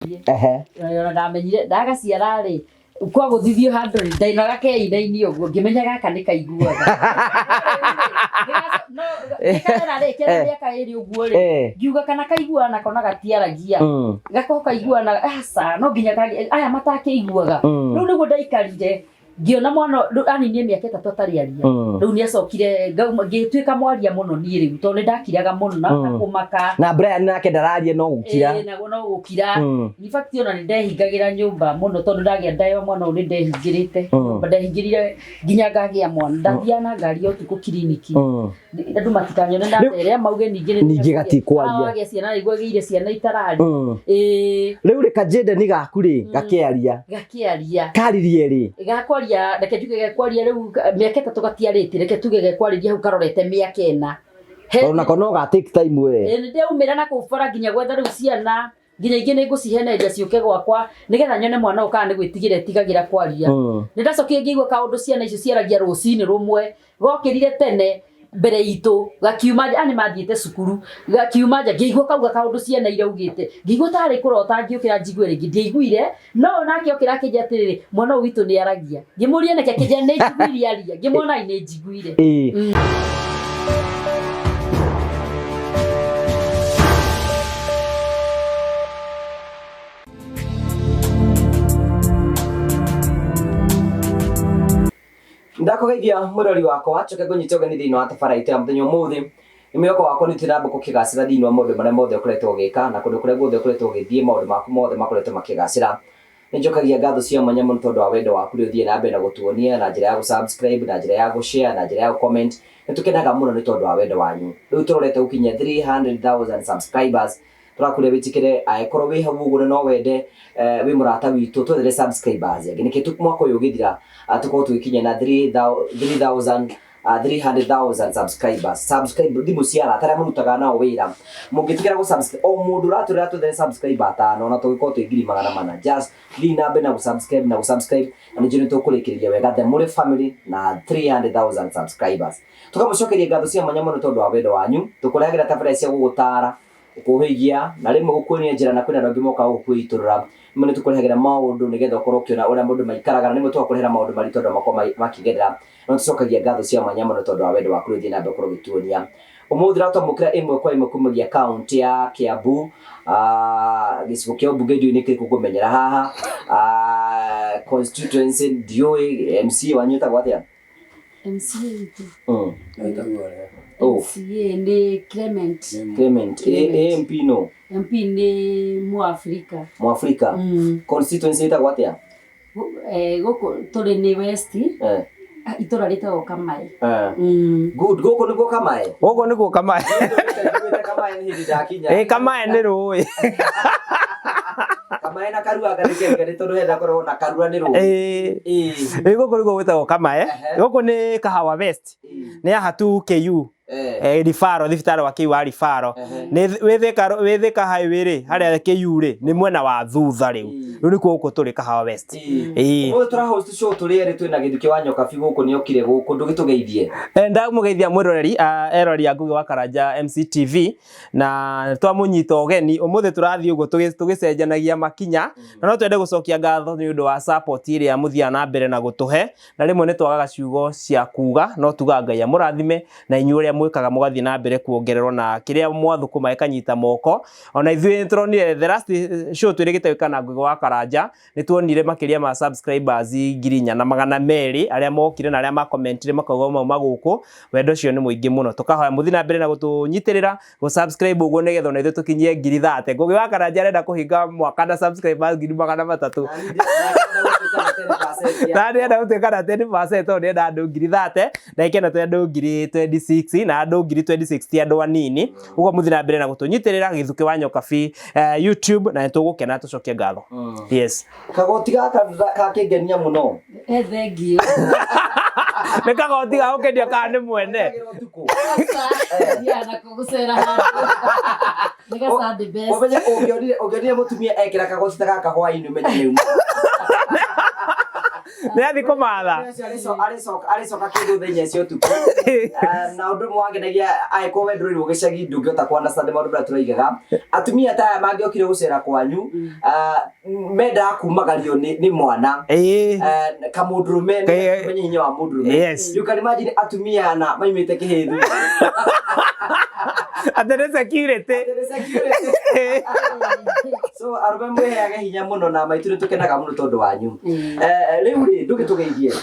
Ona ndamenyire ndagaciara ri kwa guthithio handu ri ndainaga keine-ini uguo ngimenya gaka ni kaiguaga no kana ri kera miaka iri uguo ri ngiuga kana kaiguana kona gatiaragia gako kaiguana asa no nginya aya matakeiguaga riu niguo ndaikarire ngiona mwana aninie miaka 3 atariaria riu ni acokire ngituika mwaria muno ni riu tondu ndakiraga muno na kumaka na Brian nake ndararia no gukira naguo no gukira in fact ona ni ndehingagira nyumba muno tondu ndagia ndayo mwana uri ndehingirite ndehingirire nginya ngagia mwana ndathia na ngari yo tuku kiriniki andu matikanyone ndatere mauge ningi gatikwaria agia ciana igwa giire ciana itarari riu reka jende ni gaku ri gakiaria karirie ri gakwaria reke tuge gekwaria riu miaka 3 gatiarite reke tuge gekwariria hau karorete miaka 4 ona kono ga take time we ndeumira na kubara nginya gwetha riu ciana nginya ingi ni nguciheneria ciuke gwakwa nigetha nyone mwana ukana ni gwitigire tigagira kwaria ni ndacokire ngigwa kaundu ciana icio ciaragia rucini rumwe gokirire tene mbere itu gakiuma ani mathiete cukuru gakiuma nja ngigwa kauga kaundu ciana iraugite ngigwa tari kurota ngiukira njigwe ringi ndiguire no nake okira kije atiriri mwana witu ni aragia ngimurie nake kije ni njiguire aria ngimona ni njiguire ndakugeithia murori wakwa acoke kunyita ugeni thiini wa tabaraitu ya muthenya umuthi imioko wakwa ni tirambo kukigacira thiini wa maundu maria mothe ukoretwo ugika na kundu kuria guothe ukoretwo ugithie maundu maku mothe makoretwo makigacira ni njokagia ngatho cia mwanya muno tondu wa wendo waku ri uthie na mbere na gutuonia na njira ya gusubscribe na njira ya gushare na njira ya comment ni tukenaga muno ni tondu wa wendo wanyu riu turorete gukinya 300,000 subscribers turakure bitikire aikorwo wi hau uguo no wende wi murata witu twethere subscribers yangi niki mwaka uyu ugithira tukorwo twikinya na 300,000 subscribers subscribe thimu cia arata aria murutaga nao wira mungitigera gu subscribe o mundu raturira twethere subscriber atano na tugikorwo twi 400 just thiĩ na mbere na gusubscribe na njĩra tũkũrĩkĩrĩria wega the muri family na 300,000 subscribers tukamucokeria ngatho cia mwanya muno tondu wa wendo wanyu tukurehagĩra tabarĩra cia gũgũtara kuhigia na rimwe gukuonia njira na kwina rangi moka gukwiturura mune tukurehagera maundu nigetha ukorwo kiona uria mundu maikaraga na nimwe twakurehera maundu mari tondu makoma makigerera no tucokagia ngatho cia mwanya muno tondu wa wendo waku thina mbe ukorwo gituonia umuthi ratwamukira imwe kwa imwe kumagia account ya Kiambu gicigo kia Bugedio ni kiriku kumenyera haha constituency DOE MC wanyita gwathia MCA itu MCA ni Clement MP no MP ni Muafrika constituency ita gwatia goko tore ni West itora ritagwo Kamae good goko niguo Kamae Kamae ni hindi ndakinya Kamae ni rui Kamae na karua gathikenge tondu henda korwo na karua ni rui goko niguo gwitagwo Kamae goko ni Kahawa West ni hatu KU Rifaro thibitari wa KU Rifaro ni withika highway ri haria KU ri ni mwena wa thutha riu nikuo guko turi Kahawa West o tura host show turi ri twina githuki wa nyoka bi guko ni okire guko ndugitugeithie ndamugeithia mwiroreri erori ya Ngugi wa Karanja MCTV na twamunyita ogeni umuthi turathie ugo tugicenjanagia makinya na no twende gucokia ngatho ni undu wa support iria muthia na mbere na gutuhe na rimwe ni twagaga ciugo cia kuga no tuga Ngai amurathime na inyuria mwikaga mugathie na mbere kuongererwo na kiria mwathukuma ikanyita moko ona ithuĩ turonire the last show twirigite wikana Ngugi wa Karanja ni tuonire makiria ma subscribers 4,200 aria mokire na aria ma commentire makauga mau maguku wendo cio ni muingi muno tukahoya muthi na mbere na gutunyitirira go subscribe uguo nigetha na ithuĩ tukinyie 30,000 Ngugi wa Karanja arenda kuhinga mwaka na subscribers 300,000 tani enda gutuika na 10% oni enda andu 30,000 na ikena tu andu 26 na andu 2060 andu anini uguo muthi na mbere na gutunyitirira githuki wa nyoka bi YouTube na tugukena tucokie ngatho yes kagoti gaka kakengenia muno thengio ni kagoti ga ukendia kana ni mwene na kugucera handu nigasa the best omenye ungionire mutumia ekira kagoti ta gaka hwaini umenye ni Nĩ athi kũmatha. Aricoka kindu thenya cio tu. Na undu mwangenagia aiko we nduri rugicagi ndungĩota ku understand maundu maria turaigaga. Atumia ta mangiokire gucera kwanyu menda kumagario ni mwana. Kamũndũrũme menye hinya wa mũndũrũme. You can imagine atumia na maimĩte kĩhĩthu. Atere security. So arũme mwĩheage hinya mũno na maitũ nĩtũkenaga mũno tondũ wanyu. Rĩu rĩ ndũgĩtũgeithie.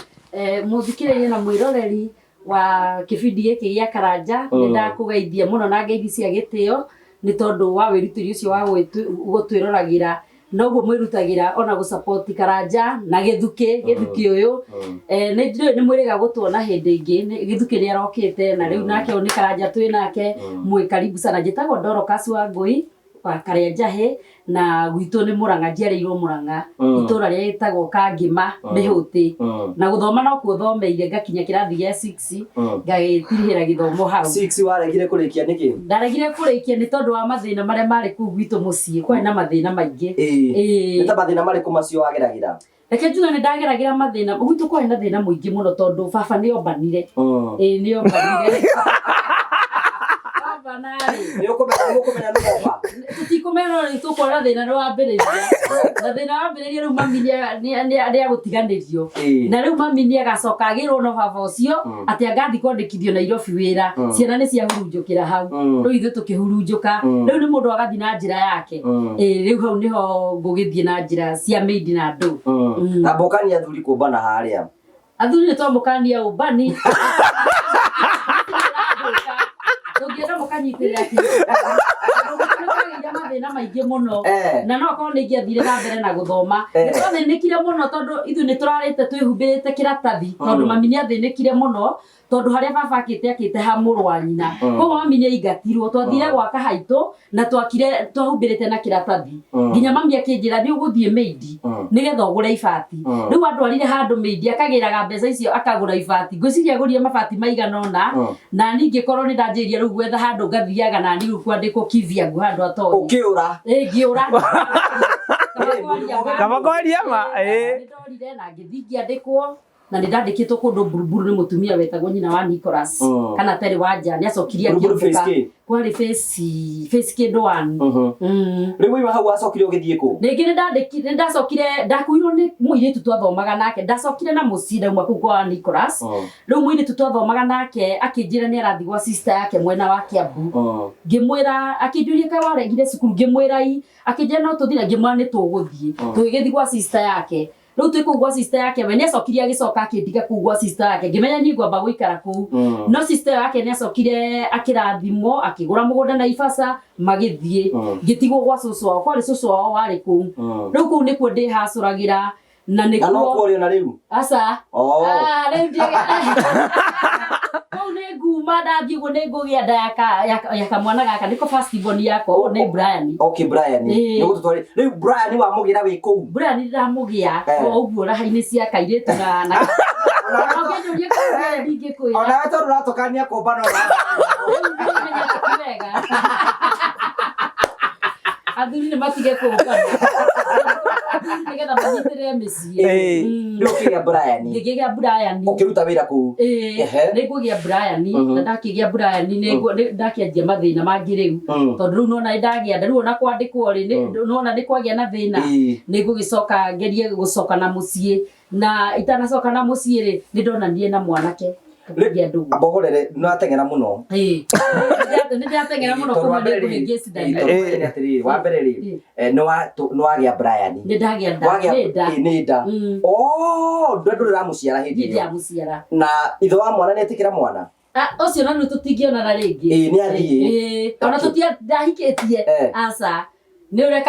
Mũthikĩrĩria na mwĩroreri wa kĩbindi gĩkĩ gĩa Karanja nĩndakũgeithia mũno na ngeithi cia gĩtĩo nĩ tondũ wa wĩrutĩri ũcio wa gũtwĩroragĩra noguo mwĩrutagĩra ona gũ-support Karanja na Gĩthuki ũyũ. Nĩ mwĩrĩga gũtuona hĩndĩ ĩngĩ. Gĩthuki nĩ arokĩte na rĩu nake nĩ Karanja twĩ nake. Mwĩ karibu sana. Njĩtagwo Dorcas Wangui wa Karĩanjahĩ na gwitũ nĩ Mũrang'a, njiarĩirwo Mũrang'a itũra rĩrĩa rĩtagwo Kangĩma Mĩhũtĩ, na gũthoma no kuo thomeire ngakinya kĩrathi gĩa 6 ngagĩtirihĩra gĩthomo hau. 6 waregire kũrĩkia nĩkĩ? Ndaregire kũrĩkia nĩ tondũ wa mathĩna marĩa marĩ kũu gwitũ mũciĩ. Kwarĩ na mathĩna maingĩ. Nĩ ta mathĩna marĩkũ macio wageragĩra? Reke njuge nĩ ndageragĩra mathĩna. Gwitũ kwarĩ na thĩna mũingĩ mũno tondũ baba nĩ ombanire. Nĩ ombanire. Nĩũkũmenya nũgomba. Tũtikũmenya nĩ tũkwona thĩna nĩ wambĩrĩria. Na thĩna wambĩrĩria rĩu mami nĩ agũtiganĩrio. Na rĩu mami nĩ agacoka agĩrwo no baba ũcio atĩ angathi kwandĩkithio Nairobi wĩra. Ciana nĩ ciahurunjũkĩra hau. Rĩu ithuĩ tũkĩhurunjũka. Rĩu nĩ mũndũ agathi na njĩra yake. Rĩu hau nĩho ngũgĩthiĩ na njĩra cia mĩindi na andũ. Tambũkania athuri kũmbana harĩa. Athuri nĩ twambũkania ũmbani. Tũngĩenda mũkanyitĩrĩra mathĩna maingĩ mũno na no akorwo nĩ ingĩathire na mbere na gũthoma. Nĩ twathĩnĩkire mũno tondũ ithuĩ nĩ tũrarĩte twĩhumbĩrĩte kĩratathi tondũ mami nĩ athĩnĩkire mũno tondũ harĩa baba akĩte ha mũrũ wa nyina. Koguo mami nĩ aingatirwo. Twathire gwaka haitũ na twahumbĩrĩte na kĩratathi. Nginya mami akĩnjĩra nĩ ũgũthiĩ Mĩindi nĩgetha ũgũre ibati. Rĩu andwarire handũ Mĩindi akagĩraga mbeca icio akagũra ibati. Ngwĩciria agũrire mabati maigana ũna na niĩ ngĩkorwo nĩ ndanjĩrĩria rĩu gwetha handũ ngathiaga na niĩ kwandĩkwo Kivyangu handũ atoĩ. Ũkĩũra? Ngĩũra. Kabakoria ma. Nĩndorire na ngĩthiĩ ngĩandĩkwo na nĩ ndandĩkĩtwo kũndũ Buruburu nĩ mũtumia wetagwo nyina wa Nicholas kana Terry Wanja nĩ acokirie akĩũka. Kwarĩ face kĩndũ 1. Rĩu wĩma hau wacokire ũgĩthiĩ kũ? Rĩngĩ nĩ ndacokire ndakuirwo nĩ mũirĩtu twathomaga nake. Ndacokire na mũciĩ ndauma kũu kwa Nicholas. Rĩu mũirĩtu twathomaga nake akĩnjĩra nĩ arathiĩ gwa sister yake mwena wa Kiambu. Ngĩmwĩra akĩnjũria kaĩ waregire cukuru. Ngĩmwĩra akĩnjĩra no tũthire. Ngĩmwĩra nĩ tũgũthiĩ. Tũgĩgĩthiĩ gwa sister yake. Rĩu twĩ kũu gwa sister yake we nĩ acokire agĩcoka akĩndiga kũu gwa sister yake. Ngĩmenya niĩ ngwamba gũikara kũu. No sister yake nĩ acokire akĩrathimwo akĩgũra mũgũnda Naivasha magĩthiĩ. Ngĩtigwo gwa cũcũ wao. Kwarĩ cũcũ wao warĩ kũu. Rĩu kũu nĩkuo ndĩhacũragĩra na nĩkuo. Na no kwarĩ na rĩu? Aca. Rĩu kũu nĩ nguma ndathiĩ ũguo nĩ ngũgĩa nda ya kamwana gaka. Nĩko first born yakwa. Ũyũ nĩ Brian. Okay, Brian. Nĩgũtũtwarire. Rĩu Brian wamũgĩra wĩ kũu? Brian ndĩramũgĩa o ũguo raha-inĩ cia kairĩtu na ona we tondũ ũratũkania kũmbana athuri nĩ matige kũmbana nĩgetha manyitĩrĩre mĩciĩ. Rĩu ũkĩgĩa Brian? Ngĩgĩa Brian. Ũkĩruta wĩra kũu? Nĩngũgĩa Brian na ndakĩgĩa Brian ndakĩanjia mathĩna mangĩ rĩu tondũ rĩu nona nĩ ndagĩa nda. Rĩu ona kwandĩkwo rĩ nona nĩ kwagĩa na thĩna. Nĩngũgĩcoka ngerie gũcoka na mũciĩ na itanacoka na mũciĩ rĩ nĩ ndonanire na mwanake. Mbohorere nĩ wateng'era mũno? Nĩ ndateng'era mũno kuma nĩ ngũhĩngĩci atĩrĩrĩ. Wa mbere rĩ nĩ wagĩa Brian? Nĩ ndagĩa nda. Nĩ nda. Ndũrĩ ũramũciara hĩndĩ ĩyo? Na ithe wa mwana nĩ etĩkĩra mwana? Ũcio na rĩu tũtingĩonana rĩngĩ. Nĩ athiĩ? Ona ndahikĩtie. Aca. Nĩ ũrĩa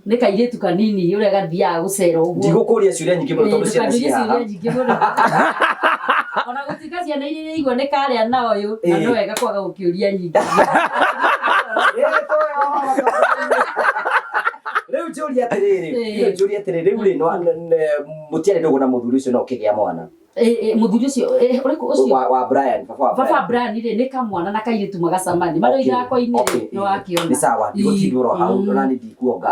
nĩ kairĩtu kanini ũrĩa gathiaga gũcera ũguo. Ndigũkũria ciũria nyingĩ mũno tondũ ciana ciĩ haha. Ona gũtuĩka ciana iria igua nĩ karĩa na ũyũ na no wega kwaga gũkĩũria nyingĩ. Rĩu njũria atĩrĩrĩ rĩu rĩ mũtiarĩ ndũgũ na mũthuri ũcio no ũkĩgĩa mwana? Mũthuri ũcio ũrĩkũ ũcio wa Brian? Baba Brian rĩ nĩ kamwana na kairĩtu magacamani marĩ irakoinĩ rĩ no wakĩona. Nĩ sawa ndigũtindwo hau ona nĩ ndikuonga.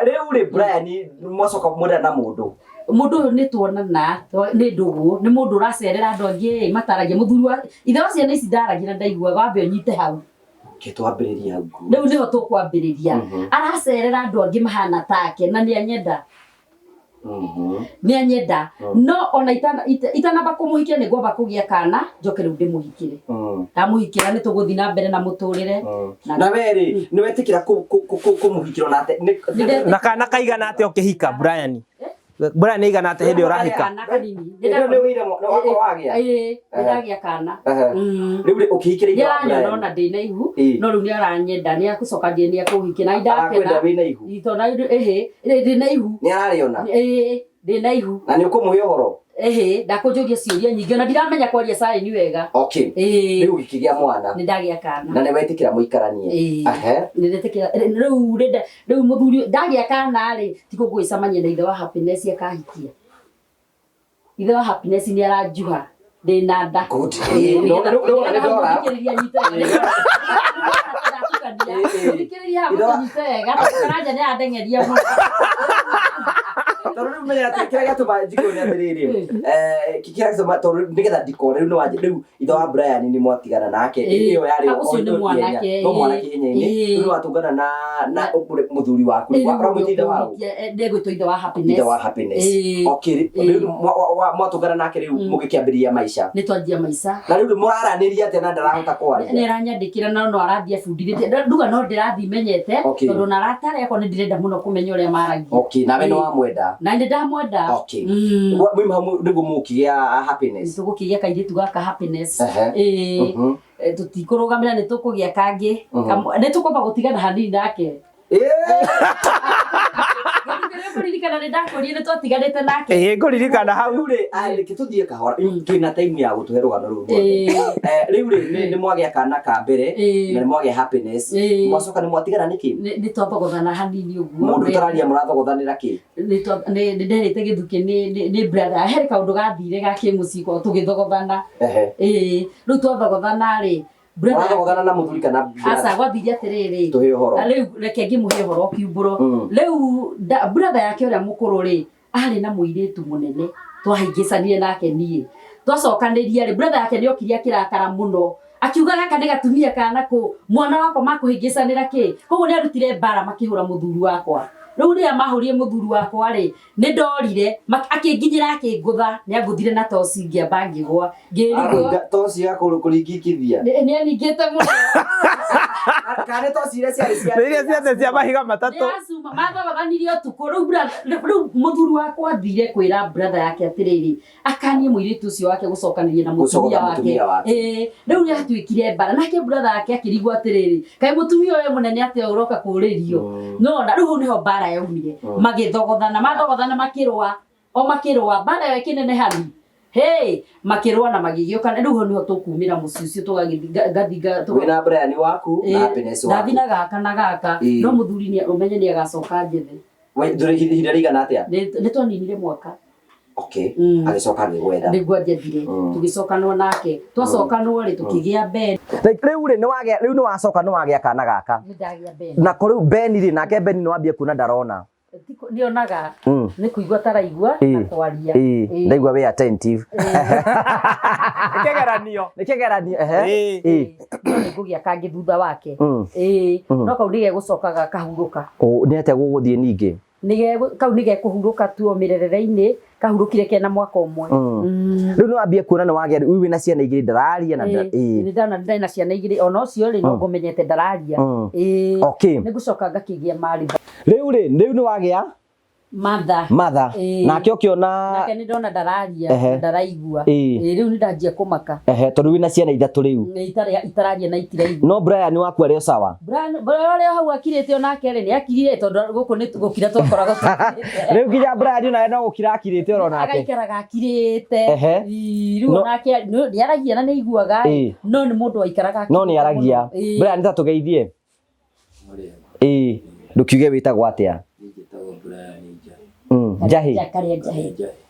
Rĩu rĩ Brian mwacoka mwendana na mũndũ? mundu uyu ni tuonana ni ndugu ni mundu uracerera andu angi mataragia muthuri wa ithe wa ciana ici ndaragia ndaigua wambe unyite hau twambiriria hau riu niho tukwambiriria aracerera andu angi mahana take na ni anyenda ni anyenda no ona itanamba kumuhikia ni ngomba kugia kana njoke riu ndimuhikire ndamuhikira ni tuguthi na mbere na muturire na weri ni wetikira kumuhikira na ate na kana kaigana ate ukihika Brian Brian igana ate hindi urahika ndio wira wako wagia ndagia kana riu ukihikira ira Brian no na ndina ihu no riu ni aranyenda ni akucoka ndie ni akuhikira indakena wina ihu itona ndina ihu ni arariona ndina ihu na ni ukumuhe uhoro ndakujuria ciuria nyingi ona ndiramenya kwaria sai ni wega okay riu ikigia mwana ni ndagia kana na ni wetikira muikaranie ni ndetikira riu muthuri ndagia kana ri tiko gwicamania na ithe wa Happiness akahikia ithe wa Happiness ni aranjuha ndina nda no ni ndora Ndikiriria nyitega karanja ni andengeria mu toru menya kira gatuma njiko ni atiriri kikira gatuma toru nigetha ndikore riu no waje riu ithe wa Brian ni mwatigana nake iyo yari ucio ni mwanake no mwanake hinya-ini riu watungana na muthuri waku wa mutithe wao ndegwitwo ithe wa Happiness ithe wa Happiness okay riu mwatungana nake riu mugikiambiria maisha ni twanjia maisha na riu muraraniria ate na ndarahota kwaria ni aranyandikira no arathia bundithite nduga no ndirathi menyete tondu na ratare yako ni ndirenda muno kumenya uria maragia okay nawe no amwenda na ndi ndamwenda okay mwimu nigu mukigia Happiness tugukigia kairitu gaka Happiness tutikurugamira ni tukugia kangi ni tukomba gutigana hanini nake kuririkana ni ndakurie ni twatiganite nake nguririkana hau ri reke tuthie kahora twina time ya gutuhe rugano ruru riu ri ni mwagia kana ka mbere na ni mwagia Happiness mwacoka ni mwatigana niki ni twamba guthana hanini uguo mundu tararia murathogothanira ki ni nderite githuki ni brother ahere kaundu gathire ga kimuci kwa tugithogothana riu twathogothana ri murathogotana na muthuri kana asa gwathiria atiriri tuhe uhoro riu reke ngimuhe uhoro kiumburo riu brother yake uria mukuru ri ari na muiritu munene twahingicanire nake nie twacokaniria ri brother yake ni okiria kirakara muno akiuga gaka ni gatumia kana ku mwana wako makuhingicanira ki koguo ni arutire bara makihura muthuri wakwa riu ria mahurie muthuri wakwa ri ni ndorire akinginyira akingutha ni anguthire na toci ngiamba ngigwa ngirigwo toci ya kuringikithia ni aningite muno kare toci iria ciarĩ cia mahiga matatu asuma mathogothanirie utuku riu muthuri wakwa athire kwira brother yake atiriri akanie muiritu ucio wake gucokaniria na mutumia wake riu ni atuikire bara nake brother yake akirigwo atiriri kai mutumia uyu munene ate uroka kuririo no na riu niho bara yaumire magithogothana makirwa bara yake nene hani makirwa na magigioka riu niho tukumira muci ucio tugathiga wina Brian waku na Happiness waku ndathina gaka na gaka no muthuri ni umenye ni agacoka njethe we nduri hinda rigana atia ni twaninire mwaka okay agicoka ngigwetha niguo njethire tugicokanwo nake twacokanwo ri tukigia Ben riu ri ni wacoka ni wagia kana gaka ndagia Ben na kuri Ben ri nake Ben ni wambia kuna ndarona nionaga ni kuigwa taraigwa na kwaria ndaigwa we attentive nikigeranio ni kugia kangi thutha wake no kau nige gucokaga kahuruka ni ate guguthie ningi kau nige kuhuruka tuo mirerere-ini kahurukire kena mwaka umwe riu ni wambia kuona ni wagia riu wina ciana igiri ndararia na ni ndana ndina ciana igiri ona ucio ri no ngumenyete ndararia okay ni gucoka ngakigia mari riu ni wagia Matha nake ukiona nake ni ndona ndararia ndaraigua riu ni ndanjia kumaka tondu wina ciana ithatu riu itararia na itiraigua no Brian waku ari sawa Brian hau akirite onake ri ni akirire tondu guku ni gukira twakoragwo riu nginya Brian na no gukira akirite oro nake agaikaraga akirite riu onake ni aragia na ni iguaga no ni mundu aikaraga no ni aragia Brian tatugeithie ndukiuge witagwo atia Njahi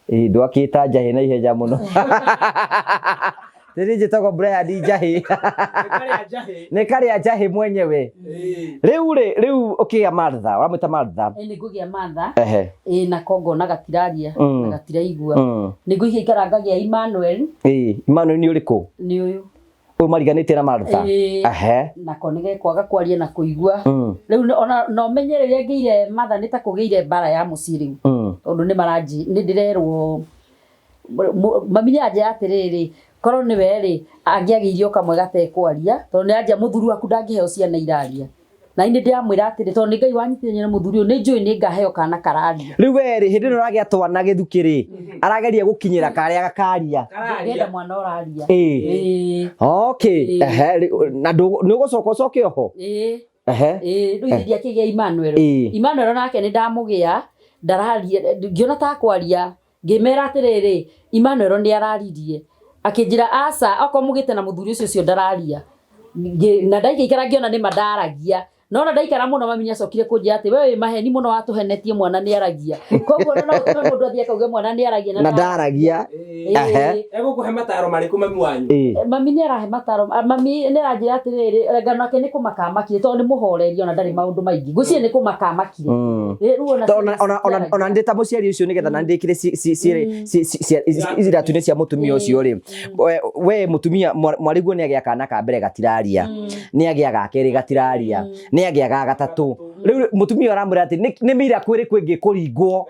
ndwakita njahi na iheja muno Tiri njitagwo Brian Njahi. Nĩ karĩa Njahi mwenyewe. Rĩu ũkĩgĩa Martha, ũramwĩta Martha. Nĩ ngũgĩa Martha. Na Kongo na gatiraria na gatiraigua. Nĩ ngũikia ikarangagia Emmanuel. Emmanuel nĩ ũrĩkũ? Nĩ ũyũ. Ũyũ mariganĩtie na Martha. Nako nĩ kwaga kwaria na kũigua. Rĩu ona no menye rĩrĩa ngĩire Martha nĩ ta kũgĩire mbara ya mũciĩ rĩu. Tondũ nĩ ndĩrerwo mami nĩ anjĩra atĩrĩrĩ korwo nĩ we rĩ angĩagĩirio kamwe gatekwaria tondũ nĩ anjia mũthuri waku ndangĩheo ciana iraria. Na nĩ ndĩramwĩra atĩrĩ tondũ nĩ Ngai wanyitithania na mũthuri ũyũ nĩ njũĩ nĩ ngaheo kana kararia. Rĩu we rĩ hĩndĩ ĩno ũragĩa twana gĩthukĩ rĩ arageria gũkinyĩra karĩa gakaria. Ndĩrenda mwana ũraria. Okay. Na nĩ ũgũcoka ũcoke oho? Rĩu ndiakĩgĩa Emmanuel. Emmanuel nake nĩ ndamũgĩa ndararia ngĩona ta kwaria ngĩmera atĩrĩrĩ Emmanuel nĩ araririe akĩnjĩra aca okorwo mũgĩte na mũthuri ũcio ndararia na ndaikara ngĩona nĩ mandaragia no na ndaikara mũno mami nĩacokire kũnjĩra atĩ wewe maheni mũno watũhenetie mwana nĩ aragia koguo no mũndũ athiĩ akauge mwana nĩ aragia na ndaragia egũkũhe mataro marĩkũ mami wanyu? Mami nĩ arahe mataro mami nĩ aranjĩra atĩrĩrĩ ngano ake nĩ kũmakamakire tondũ nĩ mũhoreria ona ndarĩ maũndũ maingĩ ngwĩciria nĩ kũmakamakire ona ndĩ ta mũciari ũcio nĩgetha na ndĩkire iratũ-inĩ cia mũtumia ũcio rĩ we mũtumia mwarĩguo nĩ agĩa kana ka mbere gatiraria nĩ agĩa ga kerĩ gatiraria nĩ agĩaga gatatũ rĩu mũtumia aramwĩra atĩ nĩ mĩira kwĩrĩ kwĩngĩ kũringwo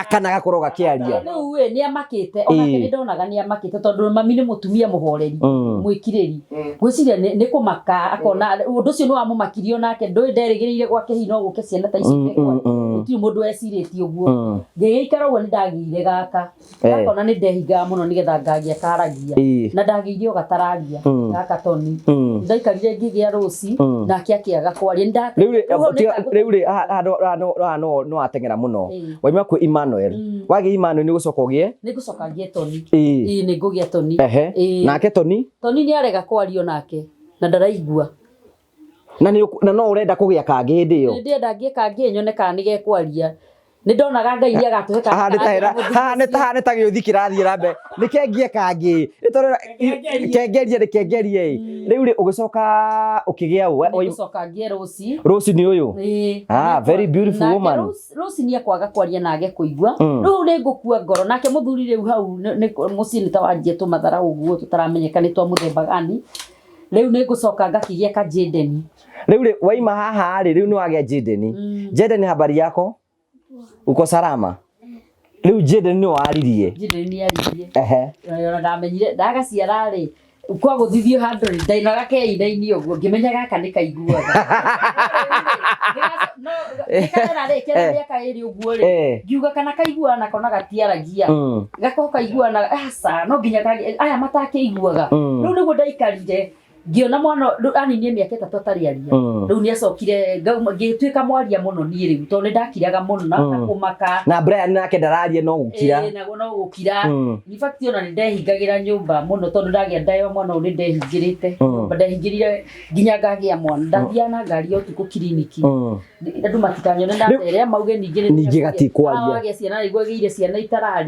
kana gakorwo gakĩaria rĩu nĩ amakĩte ona nĩ ndonaga nĩ amakĩte tondũ mami nĩ mũtumia mũhoreri mwĩkirĩri gwĩciria nĩ kũmaka akona ũndũ ũcio nĩ wamũmakirio nake ndũĩ nderĩgĩrĩire gwake hihi no gũke ciana ta ici gũtirĩ mũndũ wecirĩtie ũguo ngĩgĩikara ũguo nĩ ndagĩire gaka akona nĩ ndehingaga mũno nĩgetha ngagĩa karagia na ndagĩire o gatararia gaka Toni ndaikarire ngĩgĩa Rũci nake akĩaga kwaria rĩu rĩ no ateng'era mũno waima kwĩ Emmanuel wagĩa Emmanuel nĩ gũcoka ũgĩe nĩ gũcoka ngĩe Toni nĩ ngũgĩa Toni nake Toni nĩ arega kwario nake na ndaraigua na no ũrenda kũgĩa kangĩ hĩndĩ ĩyo ndĩrenda ngĩe kangĩ nyone kana nĩ gekwaria nĩ ndonaga Ngai nĩ agatũhe nĩ ta gĩũthi kĩrathiĩ rambe nĩkengie kangĩ kengerie rĩu rĩ ũgĩcoka ũkĩgĩa gũcoka ngĩe Rũci nĩ ũyũ very beautiful woman Rũci nĩ akwaga kwaria na age kũigua rĩu nĩ ngũkua ngoro nake mũthuri rĩu hau mũciĩ nĩ ta wanjie tũmathara ũguo tũtaramenyeka nĩ twa mũthemba gani rĩu nĩ ngũcoka ngakĩgĩa ka Jaden rĩu rĩ waima haha rĩ rĩu nĩ wagĩa Jaden habari yako uko salama rĩu Jaden nĩ waririe Jaden nĩ aririe ona ndamenyire ndagaciara rĩ kwa gũthithio handũ rĩ ndainaga keina-inĩ ũguo ngĩmenya gaka nĩ kaiguaga kana rĩ kera mĩaka ĩrĩ ũguo rĩ ngiuga kana kaiguana kona gatiaragia gakorwo kaiguana aca no nginya aya matakĩiguaga rĩu nĩguo ndaikarire ngĩona mwana aninie mĩaka 3 atarĩ aria rĩu nĩ acokire ngĩtuĩka mwaria mũno niĩ rĩu tondũ nĩ ndakiraga mũno na kũmaka na Brian nake ndararia no gũkira naguo no gũkira in fact ona nĩ ndehingagĩra nyũmba mũno tondũ ndagĩa ndayo mwana nĩ ndehingĩrĩte nyũmba ndehingĩrire nginya ngagĩa mwana ndathiaga na ngari ya ũtukũ kiriniki andũ matikanyone ndaterera mauge ningĩ gatikwaria wagĩa ciana igua gĩire ciana itarari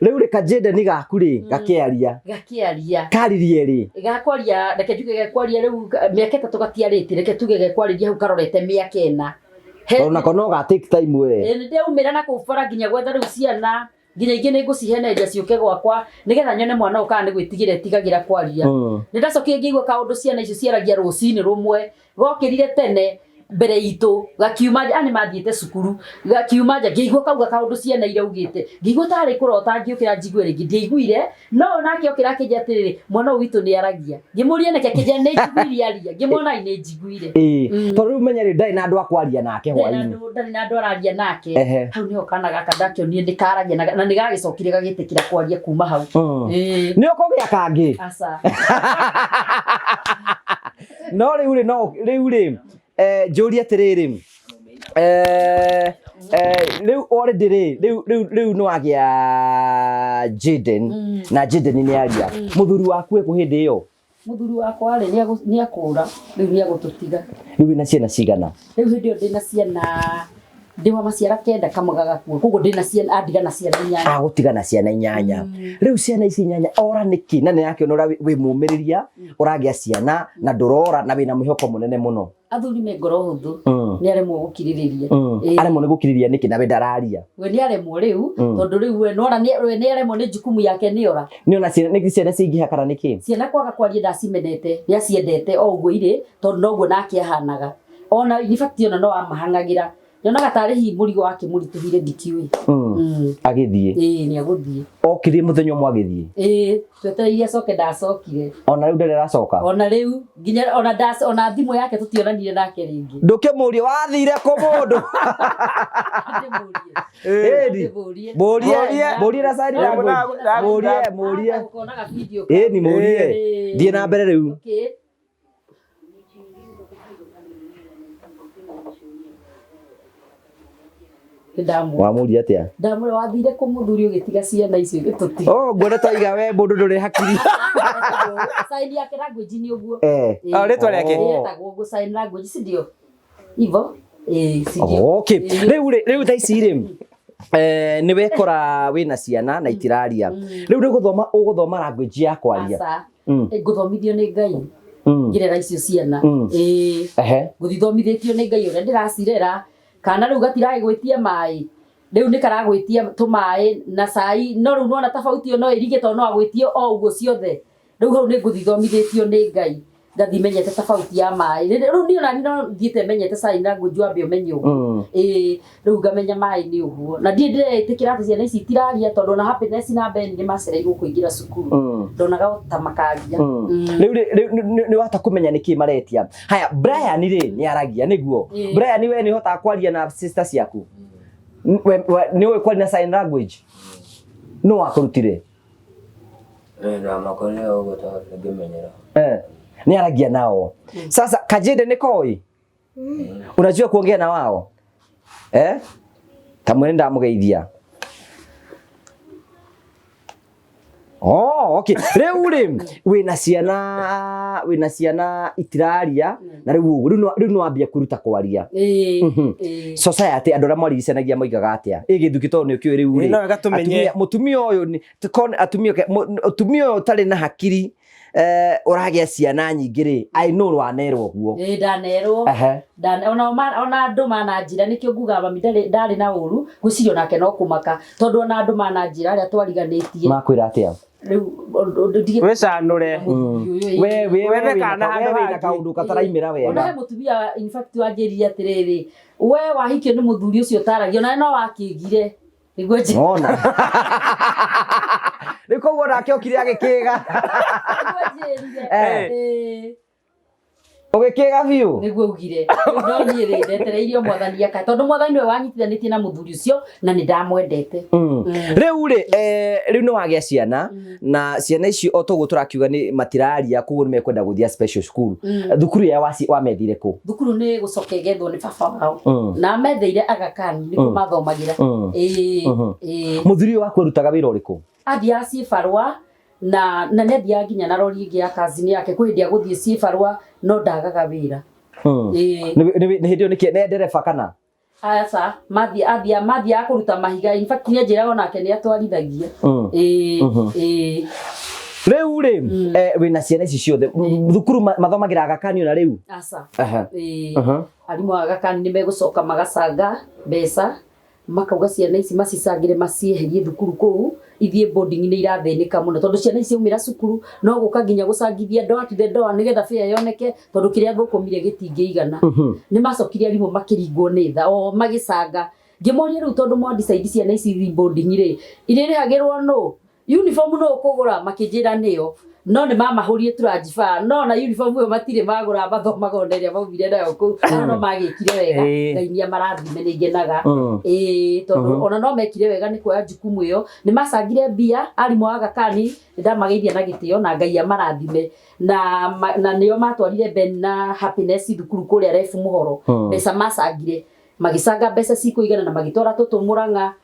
rĩu rĩ ka Jaden gaku rĩ gakĩaria karirie rĩ gakwaria reke tuge gekwaria rĩu mĩaka 3 gatiarĩte reke tuge gekwarĩria hau karorete mĩaka 4 ona kono ga take time we nĩ ndĩumĩra na kũbara nginya gwetha rĩu ciana nginya ingĩ nĩ ngũciheneria ciũke gwakwa nĩgetha nyone mwana ũkaga nĩ gwĩtigĩra etigagĩra kwaria nĩ ndacokire ngĩigua kaũndũ ciana icio ciaragia rũcinĩ rũmwe gokĩrire tene mbere itũ gakiuma nĩ mathiĩte cukuru gakiuma nja ngĩigua kauga kaũndũ ciana iraugĩte ngĩigua tarĩ kũrota ngĩũkĩra njigue rĩngĩ ndiaiguire no nake okĩra akĩnjĩra atĩrĩrĩ mwana ũyũ witũ nĩ aragia ngĩmũria nake akĩnjĩra nĩ njiguire aria ngĩmwona nĩ njiguire tondũ rĩu menya rĩ ndarĩ na andũ a kwaria nake hwaĩ-inĩ ndarĩ na andũ araria nake hau nĩho kana gaka ndakĩonire ndĩkaragia na nĩ gagĩcokire gagĩtĩkĩra kwaria kuma hau nĩ ũkũgĩa kangĩ aca no rĩu rĩ njũria atĩrĩrĩ rĩu already rĩu nĩ wagĩa Jaden na Jaden nĩ aria mũthuri waku ĩkũ hĩndĩ ĩyo mũthuri wakwa rĩ nĩ akũra rĩu nĩ agũtũtiga rĩu wĩna ciana cigana rĩu hĩndĩ ĩyo ndĩna ciana ndiwa maciara kenda kamagaga kuo koguo ndina ciana andigana ciana 8 agutigana ciana 8 riu ciana ici 8 ora niki na ne yake ora wi mumiriria uragia ciana na ndurora na wina mwihoko munene muno athuri me ngoro huthu ni aremwo gukiririria aremwo ni gukiririria niki na we ndararia we ni aremwo riu tondu riu we nora ni aremwo ni jukumu yake ni ora ni ona ciana niki ciana cingiha kana niki ciana kwaga kwaria ndacimenete ni aciendete o uguo ire tondu noguo nake ahanaga ona in fact ona no amahangagira yonaga tari hi murigo wake murituhire ndikiwe agithie ni aguthie okirie muthenya mwa agithie twetereire acoke ndacokire ona riu ndere racoka ona riu nginya ona thimu yake tutionanire nake ringi ndukimuria wathire ku mundu murie na sari murie ukonaga video ni murie thie na mbere riu wamuria atia ndamure wathire ku muthuri ugitiga ciana icio gituti ngwenda taiga we mundu nduri hakiri sign yake language ni uguo ritwa riake yetagwo uguo sign language sindio hivyo sindio okay riu thaisi ri ni wekora wina ciana na itiraria riu ni guthoma language ya kwaria nguthomithio ni Ngai ngirera icio ciana nguthithomithitio ni Ngai uria ndiracirera kana riu gatirae gwitia mai riu ni karagwitia tumai na sai no riu nona tofauti no irige to no agwitie o uguo ciothe riu hau ni nguthithomithitio ni Ngai ngathi menyete tofauti ya mai riu ni ona no thiete menyete sai na ngujwambe umenyo riu ngamenya mai ni uguo na ndiretikira ati ciana ici tiraria tondu na happiness na Ben ni macereirwo kuingira cukuru ndonaga ta makaria riu ni wata kumenya niki maretia haya Brian ni aragia niguo Brian we ni hota kwaria na sister ciaku ni we kwaria na sign language no wakurutire na makone ugo ta ngemenyera ni aragia nao sasa Kajende ni koi unajua kuongea na wao tamwenda ndamugeithia okay riu wina ciana itiraria na riu no ambia kuruta kwaria society andu ra mwarigicanagia moigaga atia igithuki to ni ukio riu mutumia uyu atumia utari na hakiri uragia ciana nyingi ri I know wanerwo guo ndanerwo ona andu mananjira nikio nguga mami ndari na uru gucirio nake no kumaka tondu ona andu mananjira aria twariganitie makwira atia wecanure we kana handu kaundu kataraimira wega ona he mutumia in fact wanjiririe atiriri we wahikio ni muthuri ucio taragia ona no wakigire niguo ona nikoguo nake okire agikiga ugikiga biu niguo ugire no ni ri ndetereirio mwathani aka tondu mwathani we wanyitithanitie na muthuri ucio na ni ndamwendete riu no wagia ciana na ciana ici o toguo turakiuga ni matiraria koguo ni mekwenda guthia special school thukuru ya wamethire ku thukuru ni gucoka igethwo ni baba wao na metheire Aga Khan ni kumathomagira muthuri waku arutaga wira uriku athia cibarua na nethia nginya na rori ingi ya kazini yake kwendia guthie cibarua no ndagaga wira ni hindio ni ndereba kana asa mathia akuruta mahiga in fact ni njira ona ke ni atwarithagia riu wina ciana ici ciothe thukuru mathomagira Aga Khan na riu asa arimu Aga Khan ni megucoka magacanga mbeca makauga ciana ici macicangire macieherie thukuru kuu ithie boarding ni irathinika muno tondu ciana ici umira cukuru no guka nginya gucangithia door to the door nigetha fare yoneke tondu kiria thukumire gitingiigana ni macokire arimu makiringwo ni tha o magicanga ngimoria riu tondu mwa decide ciana ici thi boarding ri irihagirwo no uniform no kugura makinjira niyo no ni mamahurie turajiba no na uniform yo matire magura bathomaga oneria baumire nayo ku no magikire wega ngainia marathime ni ngenaga tondu ona no mekire wega ni kuoya jukumu iyo ni macangire bia arimu Aga Khan ndamageithia na gitio na Ngai amarathime na niyo matwarire Ben na happiness thukuru kuria refu muhoro mbeca macangire magicanga mbeca cikuigana na magitwara tutumuranga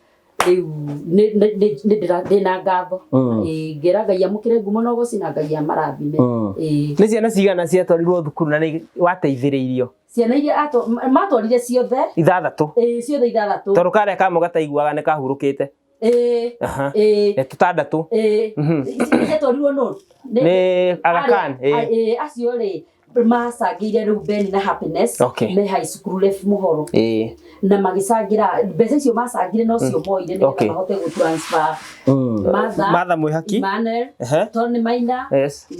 riu ndina ngatho ngera Ngai amukire ngumo no gũcina Ngai amarathime. Nĩ ciana cigana ciatwarirwo thukuru na nĩ wateithĩrĩirio? Ciana iria matwarire ciothe 6. Ciothe 6. Tondũ karĩa kamwe gataiguaga nĩ kahurũkĩte. Tũtandatũ. Ciatwarirwo no nĩ Aga Khan. Acio rĩ macangĩire rĩu Ben na Happiness me high school left Mũhoro na magĩcangira mbeca icio macangire no cio moire nĩgetha mahote gũtransfer Martha Mwĩhaki, Emmanuel, Tony Maina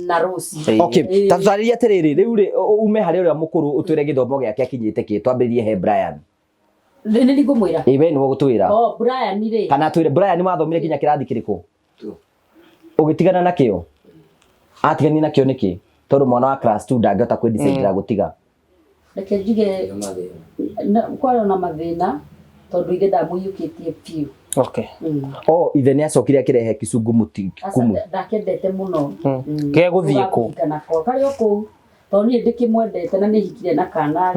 na Rosie. Okay, tatũtarĩrie atĩrĩrĩ rĩu rĩ ume harĩ ũrĩa mũkũrũ ũtwĩre gĩthomo gĩake akinyĩte kĩ twambĩrĩrie he Brian. Nĩ ngũmwĩra we nĩwe gũtwĩra Brian rĩ kana twĩre Brian mathomire kinya kĩrathi kĩrĩkũ ũgĩtigana nakĩo atigani nakĩo nĩkĩ tondũ mwana wa class 2 ndangĩhota kwĩdecide gũtiga? Reke njuge kwari na mathĩna tondũ ithe ndamũiyũkĩtie biũ. Ithe nĩ acokire akĩrehe Kisugu Mutikumu. Ndakendete mũno gegũthiĩ kũ karĩ o kũu tondũ niĩ ndĩkĩmwendete na nĩ hikire na kana